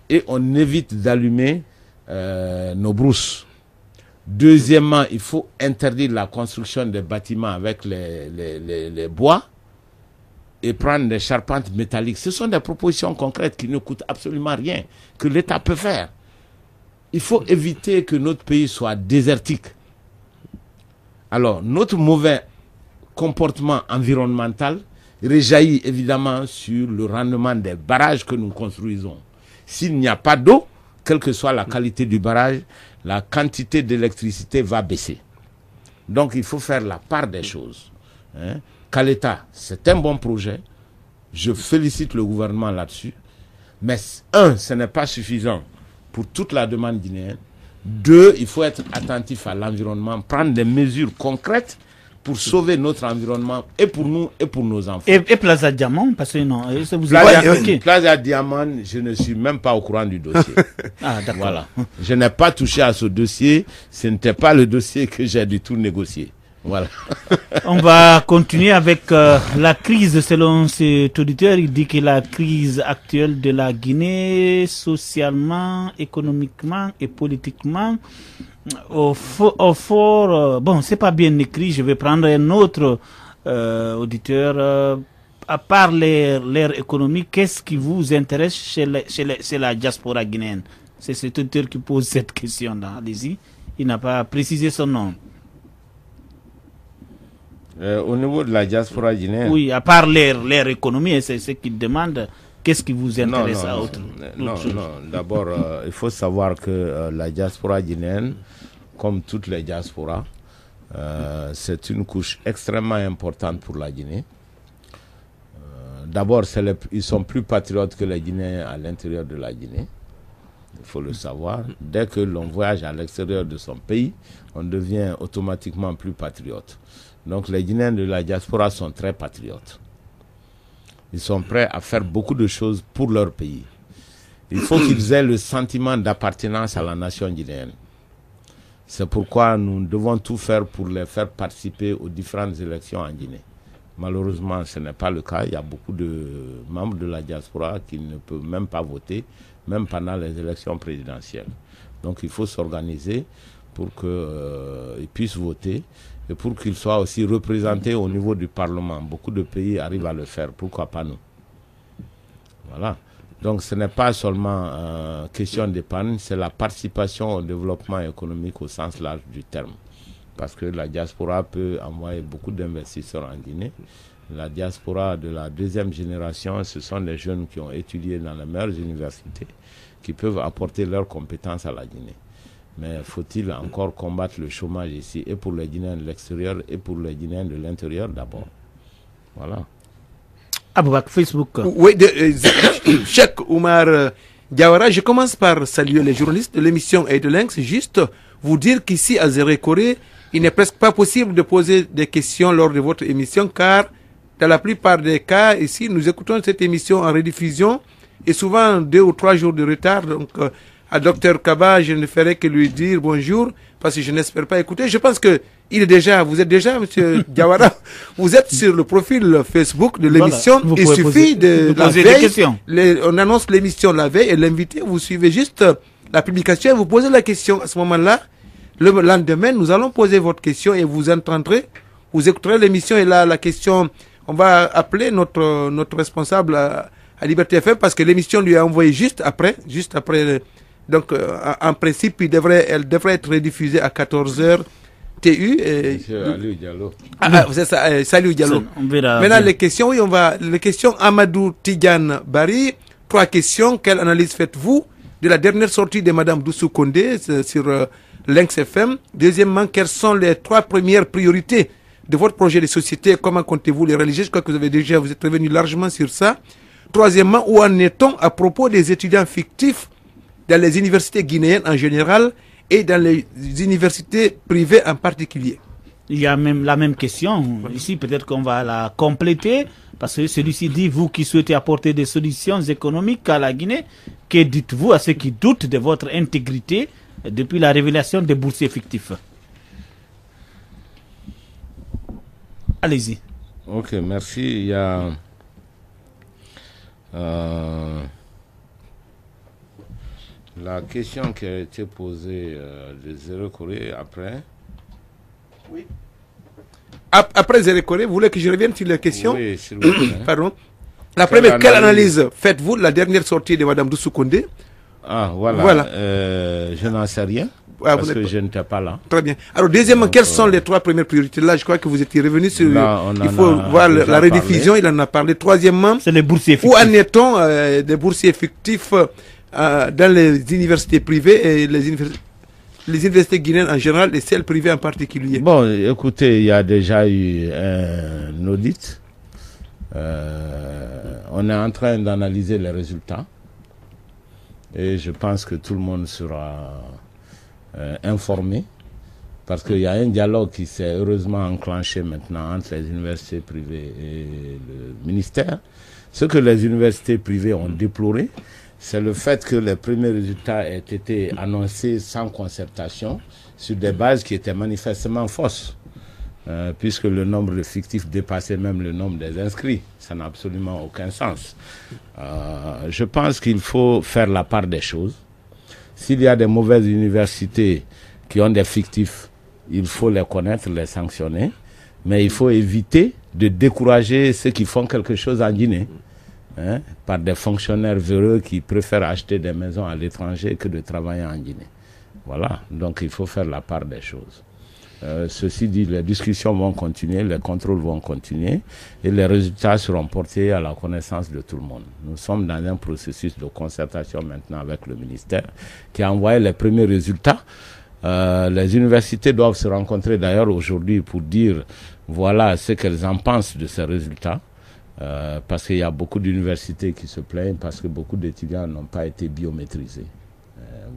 et on évite d'allumer nos brousses. Deuxièmement, il faut interdire la construction des bâtiments avec les bois et prendre des charpentes métalliques. Ce sont des propositions concrètes qui ne coûtent absolument rien, que l'État peut faire. Il faut éviter que notre pays soit désertique. Alors, notre mauvais comportement environnemental réjaillit évidemment sur le rendement des barrages que nous construisons. S'il n'y a pas d'eau, quelle que soit la qualité du barrage, la quantité d'électricité va baisser. Donc il faut faire la part des choses. Caleta, c'est un bon projet. Je félicite le gouvernement là-dessus. Mais ce n'est pas suffisant pour toute la demande guinéenne. 2, il faut être attentif à l'environnement, prendre des mesures concrètes pour sauver notre environnement et pour nous et pour nos enfants. Et Plaza Diamant, parce que non, vous Plaza Diamant, je ne suis même pas au courant du dossier. Ah, d'accord. Voilà. Je n'ai pas touché à ce dossier. Ce n'était pas le dossier que j'ai du tout négocié. Voilà. On va continuer avec la crise. Selon cet auditeur, il dit que la crise actuelle de la Guinée, socialement, économiquement et politiquement, bon, c'est pas bien écrit. Je vais prendre un autre auditeur. À part l'ère économique, qu'est-ce qui vous intéresse chez la diaspora guinéenne? C'est cet auditeur qui pose cette question-là. Allez-y. Il n'a pas précisé son nom. Au niveau de la diaspora guinéenne. Oui, à part l'ère économique, c'est ce qu'il demande. Qu'est-ce qui vous intéresse à autre chose? Non. D'abord, il faut savoir que la diaspora guinéenne, comme toutes les diasporas, c'est une couche extrêmement importante pour la Guinée. D'abord, ils sont plus patriotes que les Guinéens à l'intérieur de la Guinée. Il faut le savoir. Dès que l'on voyage à l'extérieur de son pays, on devient automatiquement plus patriote. Donc les Guinéens de la diaspora sont très patriotes. Ils sont prêts à faire beaucoup de choses pour leur pays. Il faut qu'ils aient le sentiment d'appartenance à la nation guinéenne. C'est pourquoi nous devons tout faire pour les faire participer aux différentes élections en Guinée. Malheureusement, ce n'est pas le cas. Il y a beaucoup de membres de la diaspora qui ne peuvent même pas voter, même pendant les élections présidentielles. Donc il faut s'organiser pour qu'ils puissent voter et pour qu'ils soient aussi représentés au niveau du Parlement. Beaucoup de pays arrivent à le faire, pourquoi pas nous? Voilà. Donc ce n'est pas seulement question d'épargne, c'est la participation au développement économique au sens large du terme. Parce que la diaspora peut envoyer beaucoup d'investisseurs en Guinée. La diaspora de la deuxième génération, ce sont des jeunes qui ont étudié dans les meilleures universités, qui peuvent apporter leurs compétences à la Guinée. Mais faut-il encore combattre le chômage ici, et pour les Guinéens de l'extérieur, et pour les Guinéens de l'intérieur d'abord. Voilà. Aboubak, Facebook. Oui, Cheikh Oumar Diawara, je commence par saluer les journalistes de l'émission et de Lynx. Juste vous dire qu'ici à Zéré Corée, il n'est presque pas possible de poser des questions lors de votre émission, car dans la plupart des cas, ici, nous écoutons cette émission en rediffusion et souvent 2 ou 3 jours de retard. Donc, à Dr Kaba, je ne ferai que lui dire bonjour, parce que je n'espère pas écouter. Je pense que vous êtes déjà, monsieur Diawara, vous êtes sur le profil Facebook de l'émission. Voilà, il suffit de la poser veille, des questions. On annonce l'émission la veille et l'invité, vous suivez juste la publication et vous posez la question. À ce moment-là, le lendemain, nous allons poser votre question et vous entendrez, vous écouterez l'émission et là, la question, on va appeler notre responsable à Liberté FM parce que l'émission lui a envoyé juste après. Donc, en principe, elle devrait être rediffusée à 14h TU. Salut Diallo. C'est ça, salut Diallo. On verra. Maintenant, les questions, les questions Amadou Tidiane Bari. 3 questions. Quelle analyse faites-vous de la dernière sortie de Madame Doussou Kondé sur Lynx FM? Deuxièmement, quelles sont les 3 premières priorités de votre projet de société? Comment comptez-vous les réaliser? Je crois que vous êtes revenu largement sur ça. Troisièmement, où en est-on à propos des étudiants fictifs dans les universités guinéennes en général et dans les universités privées en particulier? Il y a même la même question. Ici, peut-être qu'on va la compléter. Parce que celui-ci dit, vous qui souhaitez apporter des solutions économiques à la Guinée, que dites-vous à ceux qui doutent de votre intégrité depuis la révélation des boursiers fictifs? Allez-y. Ok, merci. Il y a la question qui a été posée de Zéro Corée après. Oui. Après Zéro Corée, vous voulez que je revienne sur la question? Oui, s'il vous plaît. Pardon. La première, quelle analyse faites-vous de la dernière sortie de Mme Doussou Condé? Ah, voilà. Je n'en sais rien. Parce que je n'étais pas là. Très bien. Alors, deuxièmement, quelles sont les 3 premières priorités? Là, je crois que vous étiez revenu sur... il faut voir la rediffusion, il en a parlé. Troisièmement, c'est les boursiers fictifs. Où en est-on des boursiers fictifs dans les universités privées et les universités guinéennes en général et celles privées en particulier? Bon, écoutez, il y a déjà eu un audit. On est en train d'analyser les résultats. Et je pense que tout le monde sera informé. Parce qu'il y a un dialogue qui s'est heureusement enclenché maintenant entre les universités privées et le ministère. Ce que les universités privées ont déploré, c'est le fait que les premiers résultats aient été annoncés sans concertation sur des bases qui étaient manifestement fausses, puisque le nombre de fictifs dépassait même le nombre des inscrits. Ça n'a absolument aucun sens. Je pense qu'il faut faire la part des choses. S'il y a des mauvaises universités qui ont des fictifs, il faut les connaître, les sanctionner, mais il faut éviter de décourager ceux qui font quelque chose en Guinée. Par des fonctionnaires véreux qui préfèrent acheter des maisons à l'étranger que de travailler en Guinée. Voilà, donc il faut faire la part des choses. Ceci dit, les discussions vont continuer, les contrôles vont continuer et les résultats seront portés à la connaissance de tout le monde. Nous sommes dans un processus de concertation maintenant avec le ministère qui a envoyé les premiers résultats. Les universités doivent se rencontrer d'ailleurs aujourd'hui pour dire voilà ce qu'elles en pensent de ces résultats. Parce qu'il y a beaucoup d'universités qui se plaignent parce que beaucoup d'étudiants n'ont pas été biométrisés.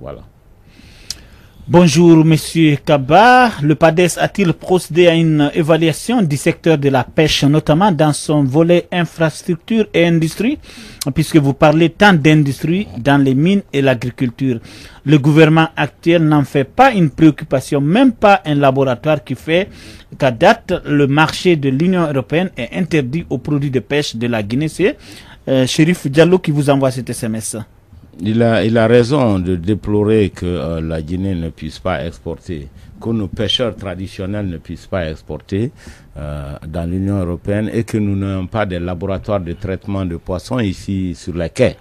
Voilà. Bonjour, Monsieur Kaba. Le PADES a-t-il procédé à une évaluation du secteur de la pêche, notamment dans son volet infrastructure et industrie, puisque vous parlez tant d'industrie dans les mines et l'agriculture? Le gouvernement actuel n'en fait pas une préoccupation, même pas un laboratoire qui fait qu'à date, le marché de l'Union européenne est interdit aux produits de pêche de la Guinée. C'est Chérif Diallo qui vous envoie cet SMS. Il a raison de déplorer que la Guinée ne puisse pas exporter, que nos pêcheurs traditionnels ne puissent pas exporter dans l'Union européenne et que nous n'ayons pas de laboratoires de traitement de poissons ici sur les quais.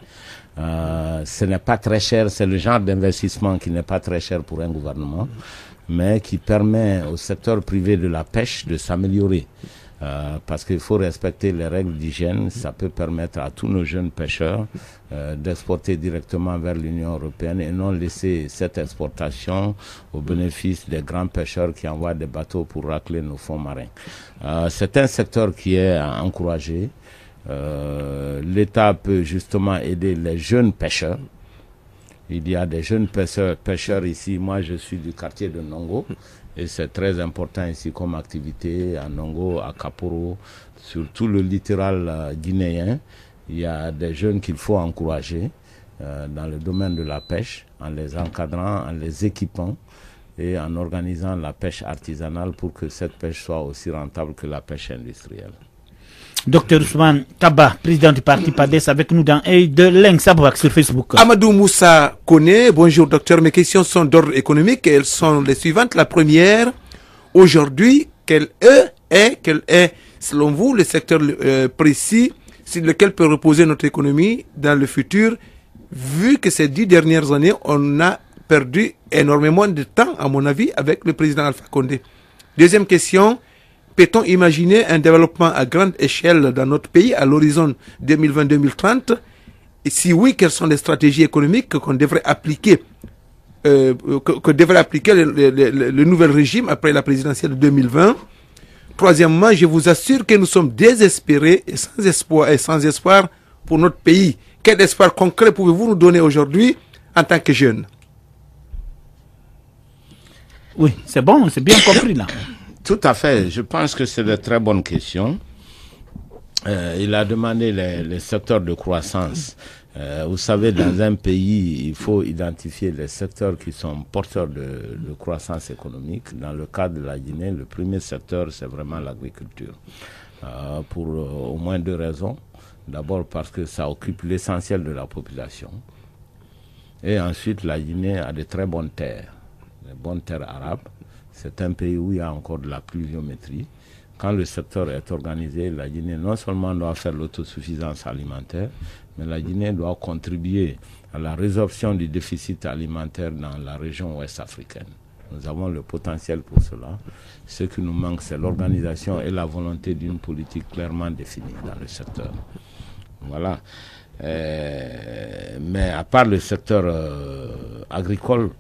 Ce n'est pas très cher, c'est le genre d'investissement qui n'est pas très cher pour un gouvernement, mais qui permet au secteur privé de la pêche de s'améliorer. Parce qu'il faut respecter les règles d'hygiène, ça peut permettre à tous nos jeunes pêcheurs d'exporter directement vers l'Union européenne et non laisser cette exportation au bénéfice des grands pêcheurs qui envoient des bateaux pour racler nos fonds marins. C'est un secteur qui est à encourager. L'État peut justement aider les jeunes pêcheurs. Il y a des jeunes pêcheurs ici. Moi, je suis du quartier de Nongo. Et c'est très important ici comme activité à Nongo, à Kaporo, sur tout le littoral guinéen. Il y a des jeunes qu'il faut encourager dans le domaine de la pêche, en les encadrant, en les équipant et en organisant la pêche artisanale pour que cette pêche soit aussi rentable que la pêche industrielle. Docteur Ousmane Kaba, président du parti PADES, avec nous dans Œil de Lenxabouak sur Facebook. Amadou Moussa Kone, bonjour docteur. Mes questions sont d'ordre économique et elles sont les suivantes. La première, aujourd'hui, quel est, selon vous, le secteur précis sur lequel peut reposer notre économie dans le futur, vu que ces 10 dernières années, on a perdu énormément de temps, à mon avis, avec le président Alpha Condé. Deuxième question, peut-on imaginer un développement à grande échelle dans notre pays à l'horizon 2020-2030? Et si oui, quelles sont les stratégies économiques qu'on devrait appliquer, que devrait appliquer le nouvel régime après la présidentielle de 2020? Troisièmement, je vous assure que nous sommes désespérés et sans espoir pour notre pays. Quel espoir concret pouvez-vous nous donner aujourd'hui en tant que jeunes? Oui, c'est bon, c'est bien compris là. Tout à fait. Je pense que c'est de très bonnes questions. Il a demandé les secteurs de croissance. Vous savez, dans un pays, il faut identifier les secteurs qui sont porteurs de croissance économique. Dans le cas de la Guinée, le premier secteur, c'est vraiment l'agriculture. Pour au moins 2 raisons. D'abord parce que ça occupe l'essentiel de la population. Et ensuite, la Guinée a de très bonnes terres, des bonnes terres arabes. C'est un pays où il y a encore de la pluviométrie. Quand le secteur est organisé, la Guinée non seulement doit faire l'autosuffisance alimentaire, mais la Guinée doit contribuer à la résorption du déficit alimentaire dans la région ouest africaine. Nous avons le potentiel pour cela. Ce qui nous manque, c'est l'organisation et la volonté d'une politique clairement définie dans le secteur. Voilà. Mais à part le secteur agricole,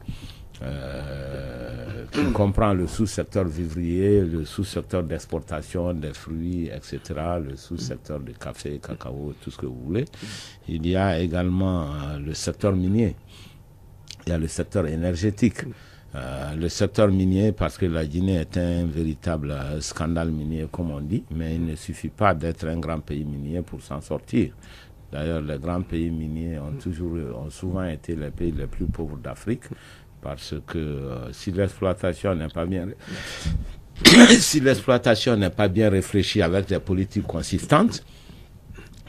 qui comprend le sous-secteur vivrier, le sous-secteur d'exportation des fruits, etc., le sous-secteur de café, cacao, tout ce que vous voulez. Il y a également le secteur minier. Il y a le secteur énergétique. Le secteur minier, parce que la Guinée est un véritable scandale minier, comme on dit, mais il ne suffit pas d'être un grand pays minier pour s'en sortir. D'ailleurs, les grands pays miniers ont souvent été les pays les plus pauvres d'Afrique, parce que si l'exploitation n'est pas bien réfléchie avec des politiques consistantes,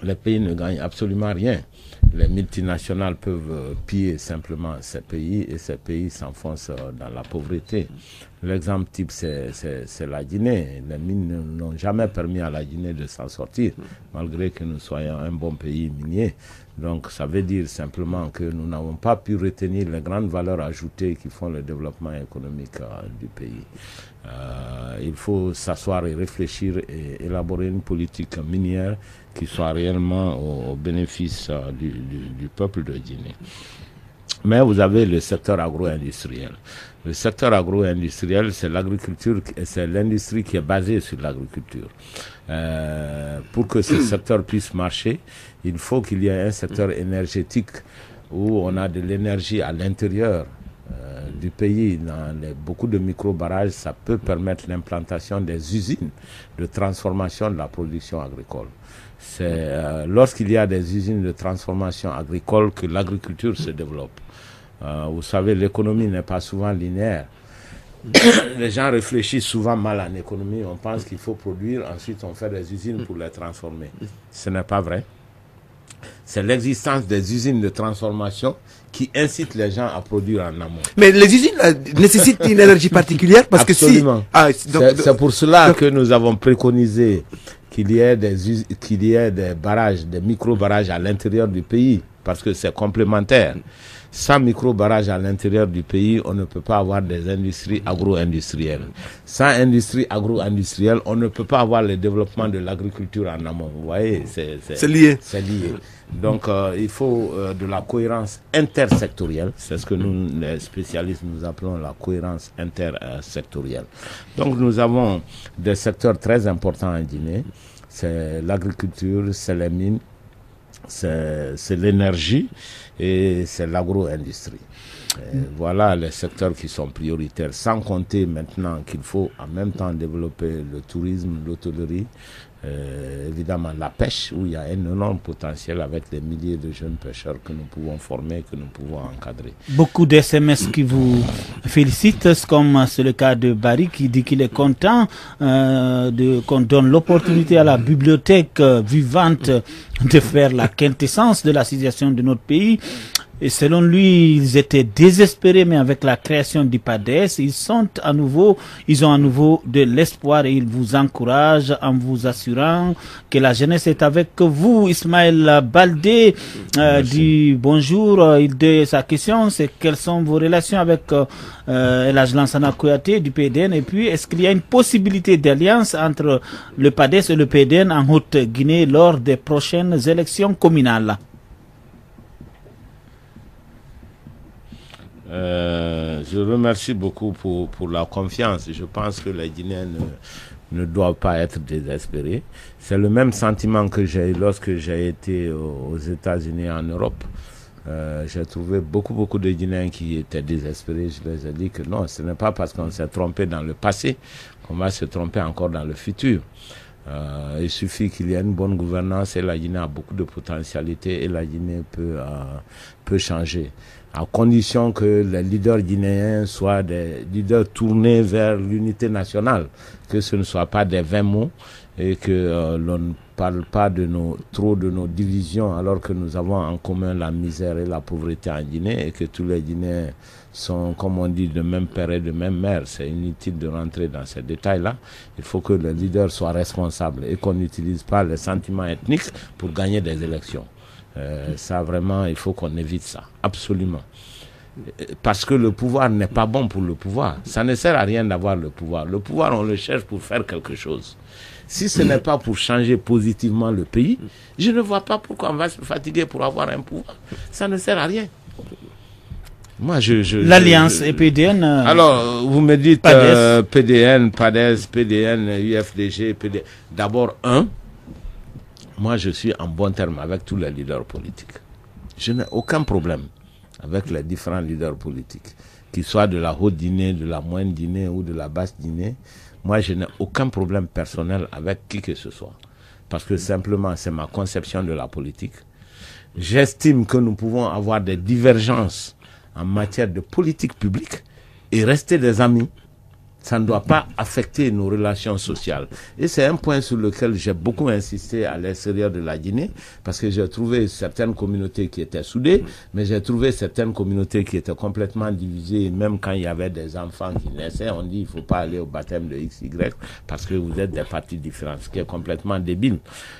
les pays ne gagnent absolument rien. Les multinationales peuvent piller simplement ces pays et ces pays s'enfoncent dans la pauvreté. L'exemple type, c'est la Guinée. Les mines n'ont jamais permis à la Guinée de s'en sortir, malgré que nous soyons un bon pays minier. Donc ça veut dire simplement que nous n'avons pas pu retenir les grandes valeurs ajoutées qui font le développement économique du pays. Il faut s'asseoir et réfléchir et élaborer une politique minière qui soit réellement au bénéfice du peuple de Guinée. Mais vous avez le secteur agro-industriel. Le secteur agro-industriel, c'est l'agriculture, c'est l'industrie qui est basée sur l'agriculture. Pour que ce secteur puisse marcher, il faut qu'il y ait un secteur énergétique où on a de l'énergie à l'intérieur du pays. Dans beaucoup de micro-barrages, ça peut permettre l'implantation des usines de transformation de la production agricole. C'est lorsqu'il y a des usines de transformation agricole que l'agriculture se développe. Vous savez, l'économie n'est pas souvent linéaire. Les gens réfléchissent souvent mal en économie. On pense qu'il faut produire, ensuite on fait des usines pour les transformer. Ce n'est pas vrai. C'est l'existence des usines de transformation qui incite les gens à produire en amont. Mais les usines nécessitent une énergie particulière parce Absolument. que si... c'est pour cela que nous avons préconisé qu'il y ait des barrages, des micro-barrages à l'intérieur du pays, parce que c'est complémentaire. Sans micro-barrages à l'intérieur du pays, on ne peut pas avoir des industries agro-industrielles. Sans industrie agro-industrielle, on ne peut pas avoir le développement de l'agriculture en amont. Vous voyez, c'est lié. C'est lié. Donc, il faut de la cohérence intersectorielle. C'est ce que nous, les spécialistes, nous appelons la cohérence intersectorielle. Donc, nous avons des secteurs très importants en Guinée. C'est l'agriculture, c'est les mines, c'est l'énergie et c'est l'agro-industrie. Voilà les secteurs qui sont prioritaires, sans compter maintenant qu'il faut en même temps développer le tourisme, l'hôtellerie, évidemment la pêche, où il y a un énorme potentiel avec des milliers de jeunes pêcheurs que nous pouvons former, que nous pouvons encadrer. Beaucoup de SMS qui vous félicitent, comme c'est le cas de Barry qui dit qu'il est content qu'on donne l'opportunité à la bibliothèque vivante de faire la quintessence de la situation de notre pays. Et selon lui, ils étaient désespérés, mais avec la création du PADES, ils ont à nouveau de l'espoir et ils vous encouragent en vous assurant que la jeunesse est avec vous. Ismaël Baldé dit bonjour. Sa question, c'est quelles sont vos relations avec Elhadji Lansana Kouyaté du PDN, et puis est-ce qu'il y a une possibilité d'alliance entre le PADES et le PDN en Haute-Guinée lors des prochaines élections communales? Je remercie beaucoup pour la confiance. Je pense que les Guinéens ne doivent pas être désespérés. C'est le même sentiment que j'ai eu lorsque j'ai été aux États-Unis en Europe. J'ai trouvé beaucoup de Guinéens qui étaient désespérés. Je leur ai dit que non, ce n'est pas parce qu'on s'est trompé dans le passé qu'on va se tromper encore dans le futur. Il suffit qu'il y ait une bonne gouvernance et la Guinée a beaucoup de potentialité et la Guinée peut changer. À condition que les leaders guinéens soient des leaders tournés vers l'unité nationale, que ce ne soit pas des vains mots et que l'on ne parle pas trop de nos divisions alors que nous avons en commun la misère et la pauvreté en Guinée et que tous les Guinéens sont, comme on dit, de même père et de même mère. C'est inutile de rentrer dans ces détails-là. Il faut que le leader soit responsable et qu'on n'utilise pas les sentiments ethniques pour gagner des élections. Ça, vraiment, il faut qu'on évite ça. Absolument. Parce que le pouvoir n'est pas bon pour le pouvoir. Ça ne sert à rien d'avoir le pouvoir. Le pouvoir, on le cherche pour faire quelque chose. Si ce n'est pas pour changer positivement le pays, je ne vois pas pourquoi on va se fatiguer pour avoir un pouvoir. Ça ne sert à rien. Moi, l'Alliance EPDN. Alors, vous me dites PDN, PADES, PDN, UFDG, PDN. D'abord, moi, je suis en bon terme avec tous les leaders politiques. Je n'ai aucun problème avec les différents leaders politiques, qu'ils soient de la Haute-Guinée, de la Moyenne-Guinée ou de la Basse-Guinée. Moi, je n'ai aucun problème personnel avec qui que ce soit. Parce que simplement, c'est ma conception de la politique. J'estime que nous pouvons avoir des divergences en matière de politique publique et rester des amis. Ça ne doit pas affecter nos relations sociales. Et c'est un point sur lequel j'ai beaucoup insisté à l'extérieur de la Guinée, parce que j'ai trouvé certaines communautés qui étaient soudées, mais j'ai trouvé certaines communautés qui étaient complètement divisées. Même quand il y avait des enfants qui naissaient, on dit il ne faut pas aller au baptême de XY parce que vous êtes des partis différents, ce qui est complètement débile.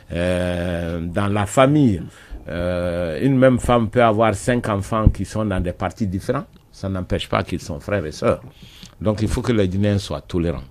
Dans la famille, une même femme peut avoir 5 enfants qui sont dans des partis différents. Ça n'empêche pas qu'ils sont frères et sœurs. Donc il faut que les Guinéens soient tolérants.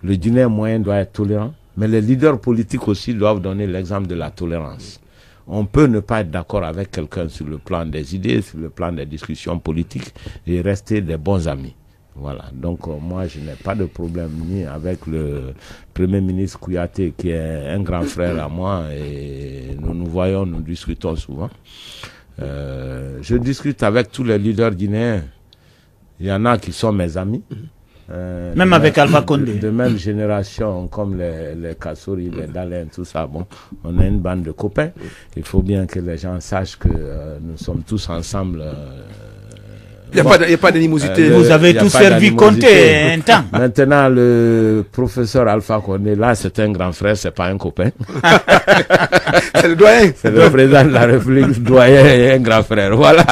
Le Guinéen moyen doit être tolérant, mais les leaders politiques aussi doivent donner l'exemple de la tolérance. On peut ne pas être d'accord avec quelqu'un sur le plan des idées, sur le plan des discussions politiques et rester des bons amis. Voilà, donc moi je n'ai pas de problème ni avec le Premier ministre Kouyaté qui est un grand frère à moi et nous voyons, nous discutons souvent. Je discute avec tous les leaders guinéens. Il y en a qui sont mes amis. Même avec Alpha Condé. De même génération, comme les Kassouri, les Dalen, tout ça. Bon, on a une bande de copains. Il faut bien que les gens sachent que nous sommes tous ensemble. Il n'y a pas d'animosité. Vous avez tous servi Conté un temps. Maintenant, le professeur Alpha Condé, là, c'est un grand frère, c'est pas un copain. C'est le doyen. C'est le président de la République, doyen et un grand frère. Voilà.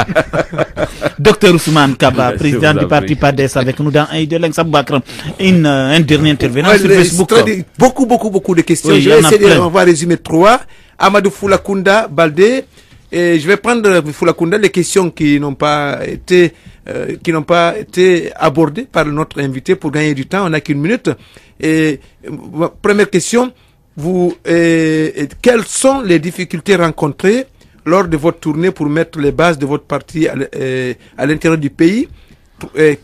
Docteur Ousmane Kaba, président du parti PADES, avec nous dans Aïdelenx Aboubakr. Un dernier intervenant sur Facebook. Beaucoup de questions. Oui, je vais essayer on va résumer 3. Amadou Foulakunda, Baldé. Et je vais prendre Foulakunda les questions qui n'ont pas été abordées par notre invité pour gagner du temps. On n'a qu'une minute. Et première question, quelles sont les difficultés rencontrées lors de votre tournée pour mettre les bases de votre parti à l'intérieur du pays?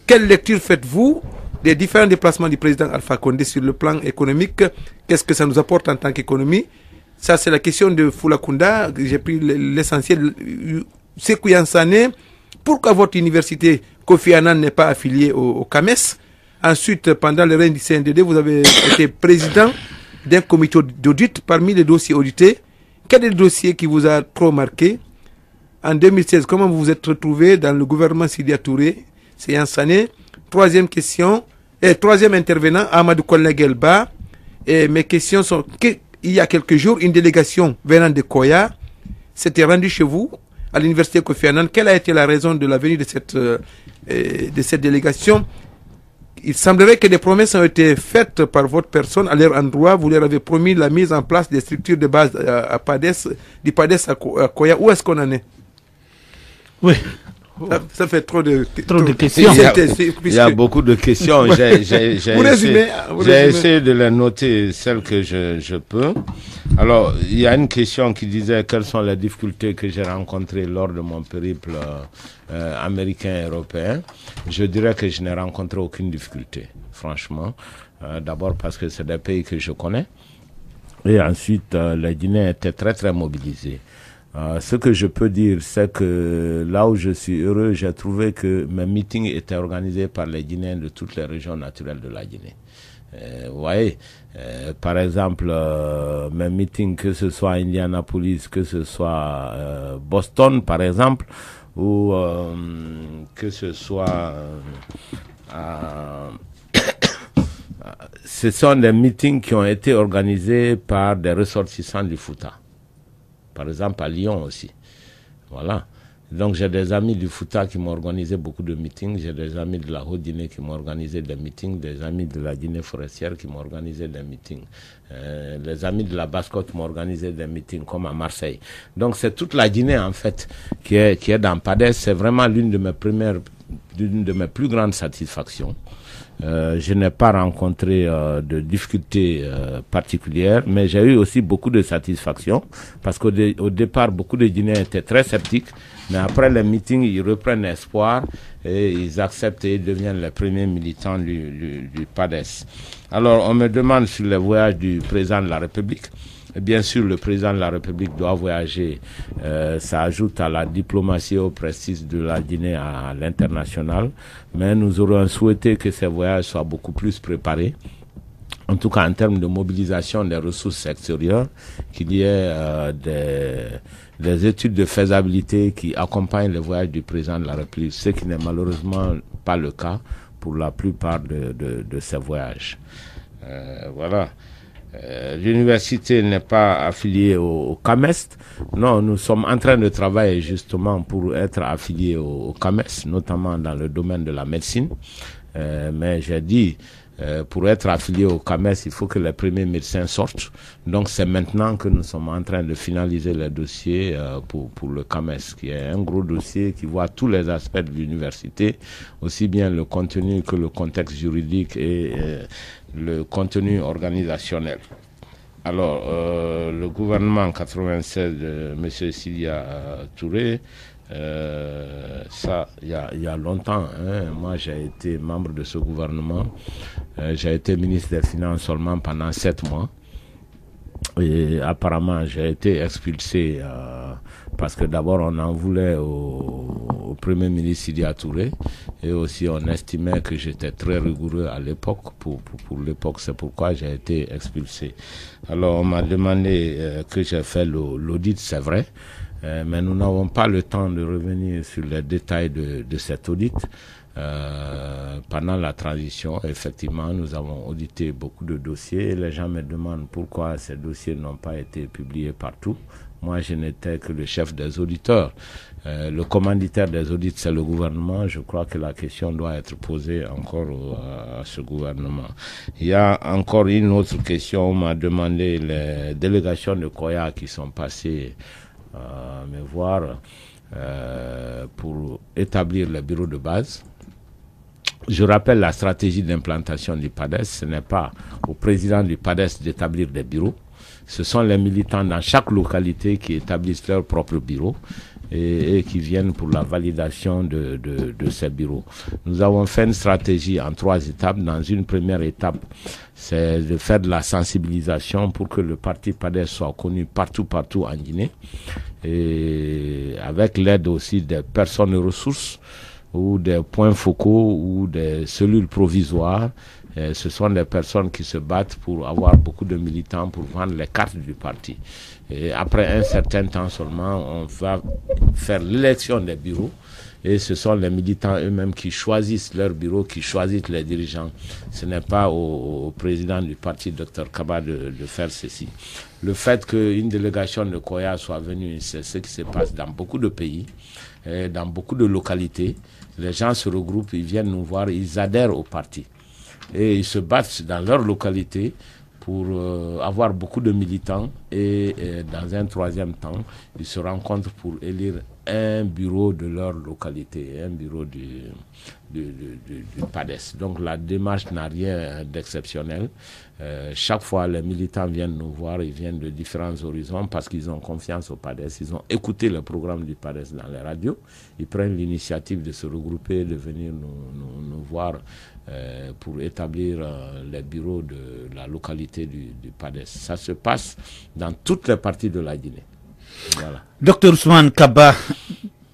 Quelle lecture faites-vous des différents déplacements du président Alpha Condé sur le plan économique? Qu'est-ce que ça nous apporte en tant qu'économie? Ça, c'est la question de Foulakunda. J'ai pris l'essentiel. Sékou Yansane, pourquoi votre université Kofi Annan n'est pas affiliée au CAMES? Ensuite, pendant le règne du CNDD, vous avez été président d'un comité d'audit. Parmi les dossiers audités, quel est le dossier qui vous a trop marqué? En 2016, comment vous vous êtes retrouvé dans le gouvernement Sidia Touré? C'est Yansane. Troisième question, troisième intervenant, Amadou Kolnegelba. Et mes questions sont... Il y a quelques jours, une délégation venant de Koya s'était rendue chez vous, à l'université Kofi Annan. Quelle a été la raison de la venue de cette délégation? Il semblerait que des promesses ont été faites par votre personne à leur endroit. Vous leur avez promis la mise en place des structures de base à PADES, du PADES à Koya. Où est-ce qu'on en est? Oui. Ça fait trop de questions. Il y a beaucoup de questions. J'ai essayé de les noter, celles que je peux. Alors, il y a une question qui disait quelles sont les difficultés que j'ai rencontrées lors de mon périple américain et européen. Je dirais que je n'ai rencontré aucune difficulté, franchement. D'abord parce que c'est des pays que je connais. Et ensuite, les Guinéens étaient très, très mobilisés. Ce que je peux dire, c'est que là où je suis heureux, j'ai trouvé que mes meetings étaient organisés par les Guinéens de toutes les régions naturelles de la Guinée. Vous voyez, par exemple, mes meetings, que ce soit à Indianapolis, que ce soit Boston, par exemple, ou que ce soit ce sont des meetings qui ont été organisés par des ressortissants du Fouta. Par exemple, à Lyon aussi. Voilà. Donc, j'ai des amis du Fouta qui m'ont organisé beaucoup de meetings. J'ai des amis de la Haute-Guinée qui m'ont organisé des meetings. Des amis de la Guinée forestière qui m'ont organisé des meetings. Les amis de la Basse-Côte m'ont organisé des meetings, comme à Marseille. Donc, c'est toute la Guinée, en fait, qui est dans PADES. C'est vraiment l'une de mes plus grandes satisfactions. Je n'ai pas rencontré de difficultés particulières, mais j'ai eu aussi beaucoup de satisfaction parce qu'au départ, beaucoup de Guinéens étaient très sceptiques, mais après les meetings, ils reprennent espoir et ils acceptent et ils deviennent les premiers militants du PADES. Alors, on me demande sur les voyages du président de la République. Bien sûr, le président de la République doit voyager. Ça ajoute à la diplomatie et au prestige de la Guinée à l'international. Mais nous aurions souhaité que ces voyages soient beaucoup plus préparés. En tout cas, en termes de mobilisation des ressources extérieures, qu'il y ait des études de faisabilité qui accompagnent le voyage du président de la République, ce qui n'est malheureusement pas le cas pour la plupart de ces voyages. Voilà. L'université n'est pas affiliée au CAMES. Non, nous sommes en train de travailler justement pour être affiliés au CAMES, notamment dans le domaine de la médecine. Mais j'ai dit, pour être affilié au CAMES, il faut que les premiers médecins sortent. Donc c'est maintenant que nous sommes en train de finaliser les dossiers pour le CAMES, qui est un gros dossier qui voit tous les aspects de l'université, aussi bien le contenu que le contexte juridique et le contenu organisationnel. Alors, le gouvernement 96 de M. Sidia Touré, ça, il y a longtemps, hein, moi j'ai été membre de ce gouvernement, j'ai été ministre des Finances seulement pendant 7 mois. Et apparemment, j'ai été expulsé parce que d'abord, on en voulait au Premier ministre Sidia Touré et aussi on estimait que j'étais très rigoureux à l'époque. Pour l'époque, c'est pourquoi j'ai été expulsé. Alors, on m'a demandé que j'ai fait l'audit, c'est vrai, mais nous n'avons pas le temps de revenir sur les détails de cet audit. Pendant la transition, effectivement, nous avons audité beaucoup de dossiers et les gens me demandent pourquoi ces dossiers n'ont pas été publiés partout. Moi, je n'étais que le chef des auditeurs. Le commanditaire des audits, c'est le gouvernement. Je crois que la question doit être posée encore à ce gouvernement. Il y a encore une autre question. On m'a demandé les délégations de Koya qui sont passées me voir pour établir les bureaux de base. Je rappelle la stratégie d'implantation du PADES. Ce n'est pas au président du PADES d'établir des bureaux. Ce sont les militants dans chaque localité qui établissent leurs propres bureaux et qui viennent pour la validation de ces bureaux. Nous avons fait une stratégie en 3 étapes. Dans une première étape, c'est de faire de la sensibilisation pour que le parti PADES soit connu partout en Guinée, et avec l'aide aussi des personnes ressources ou des points focaux ou des cellules provisoires. Ce sont des personnes qui se battent pour avoir beaucoup de militants pour vendre les cartes du parti. Et après un certain temps seulement, on va faire l'élection des bureaux. Et ce sont les militants eux-mêmes qui choisissent leur bureau, qui choisissent les dirigeants. Ce n'est pas au président du parti, Dr Kaba, de faire ceci. Le fait qu'une délégation de Koya soit venue, c'est ce qui se passe dans beaucoup de pays, dans beaucoup de localités. Les gens se regroupent, ils viennent nous voir, ils adhèrent au parti. Et ils se battent dans leur localité pour avoir beaucoup de militants. Et dans un troisième temps, ils se rencontrent pour élire un bureau de leur localité, un bureau du PADES. Donc la démarche n'a rien d'exceptionnel. Chaque fois, les militants viennent nous voir, ils viennent de différents horizons parce qu'ils ont confiance au PADES. Ils ont écouté le programme du PADES dans les radios. Ils prennent l'initiative de se regrouper, de venir nous voir pour établir les bureaux de la localité du PADES. Ça se passe dans toutes les parties de la Guinée. Voilà. Docteur Ousmane Kaba,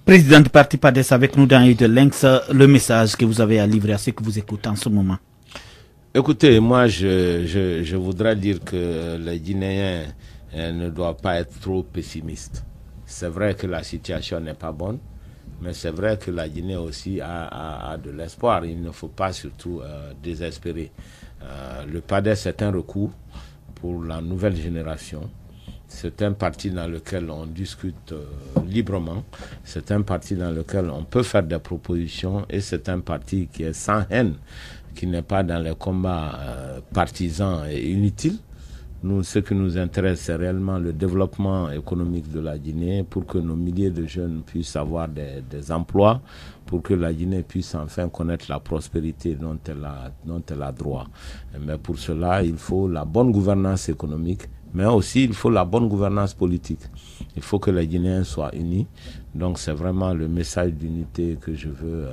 président du parti PADES avec nous dans de Lynx, le message que vous avez à livrer à ceux que vous écoutez en ce moment. Écoutez, moi je voudrais dire que les Guinéens ne doivent pas être trop pessimistes. C'est vrai que la situation n'est pas bonne, mais c'est vrai que la Guinée aussi a de l'espoir. Il ne faut pas surtout désespérer. Le PADES est un recours pour la nouvelle génération. C'est un parti dans lequel on discute librement. C'est un parti dans lequel on peut faire des propositions et c'est un parti qui est sans haine, qui n'est pas dans les combats partisans et inutiles. Nous, ce qui nous intéresse, c'est réellement le développement économique de la Guinée pour que nos milliers de jeunes puissent avoir des emplois, pour que la Guinée puisse enfin connaître la prospérité dont elle a droit. Mais pour cela, il faut la bonne gouvernance économique, mais aussi il faut la bonne gouvernance politique. Il faut que les Guinéens soient unis. Donc c'est vraiment le message d'unité que je veux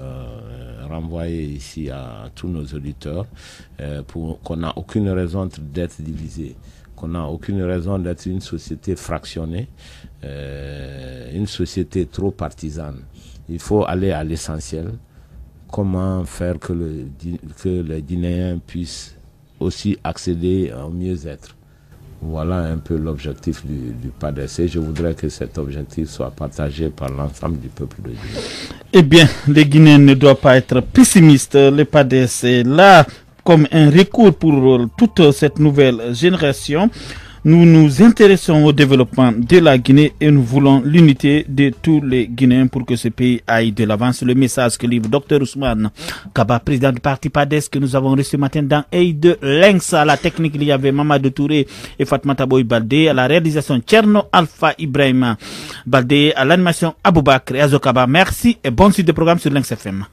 renvoyer ici à tous nos auditeurs, pour qu'on n'a aucune raison d'être divisé, qu'on n'a aucune raison d'être une société fractionnée, une société trop partisane. Il faut aller à l'essentiel. Comment faire que les Guinéens puissent aussi accéder au mieux-être. Voilà un peu l'objectif du PADES. Je voudrais que cet objectif soit partagé par l'ensemble du peuple de Guinée. Eh bien, les Guinéens ne doivent pas être pessimistes. Le PADES est là comme un recours pour toute cette nouvelle génération. Nous nous intéressons au développement de la Guinée et nous voulons l'unité de tous les Guinéens pour que ce pays aille de l'avant. C'est le message que livre Dr Ousmane Kaba, président du parti PADES, que nous avons reçu ce matin dans de Lynx. À la technique, il y avait Mamadou Touré et Fatmata Boy Baldé. À la réalisation, Tcherno Alpha Ibrahima Baldé. À l'animation, Aboubakr et Azokaba. Merci et bonne suite de programme sur Lynx FM.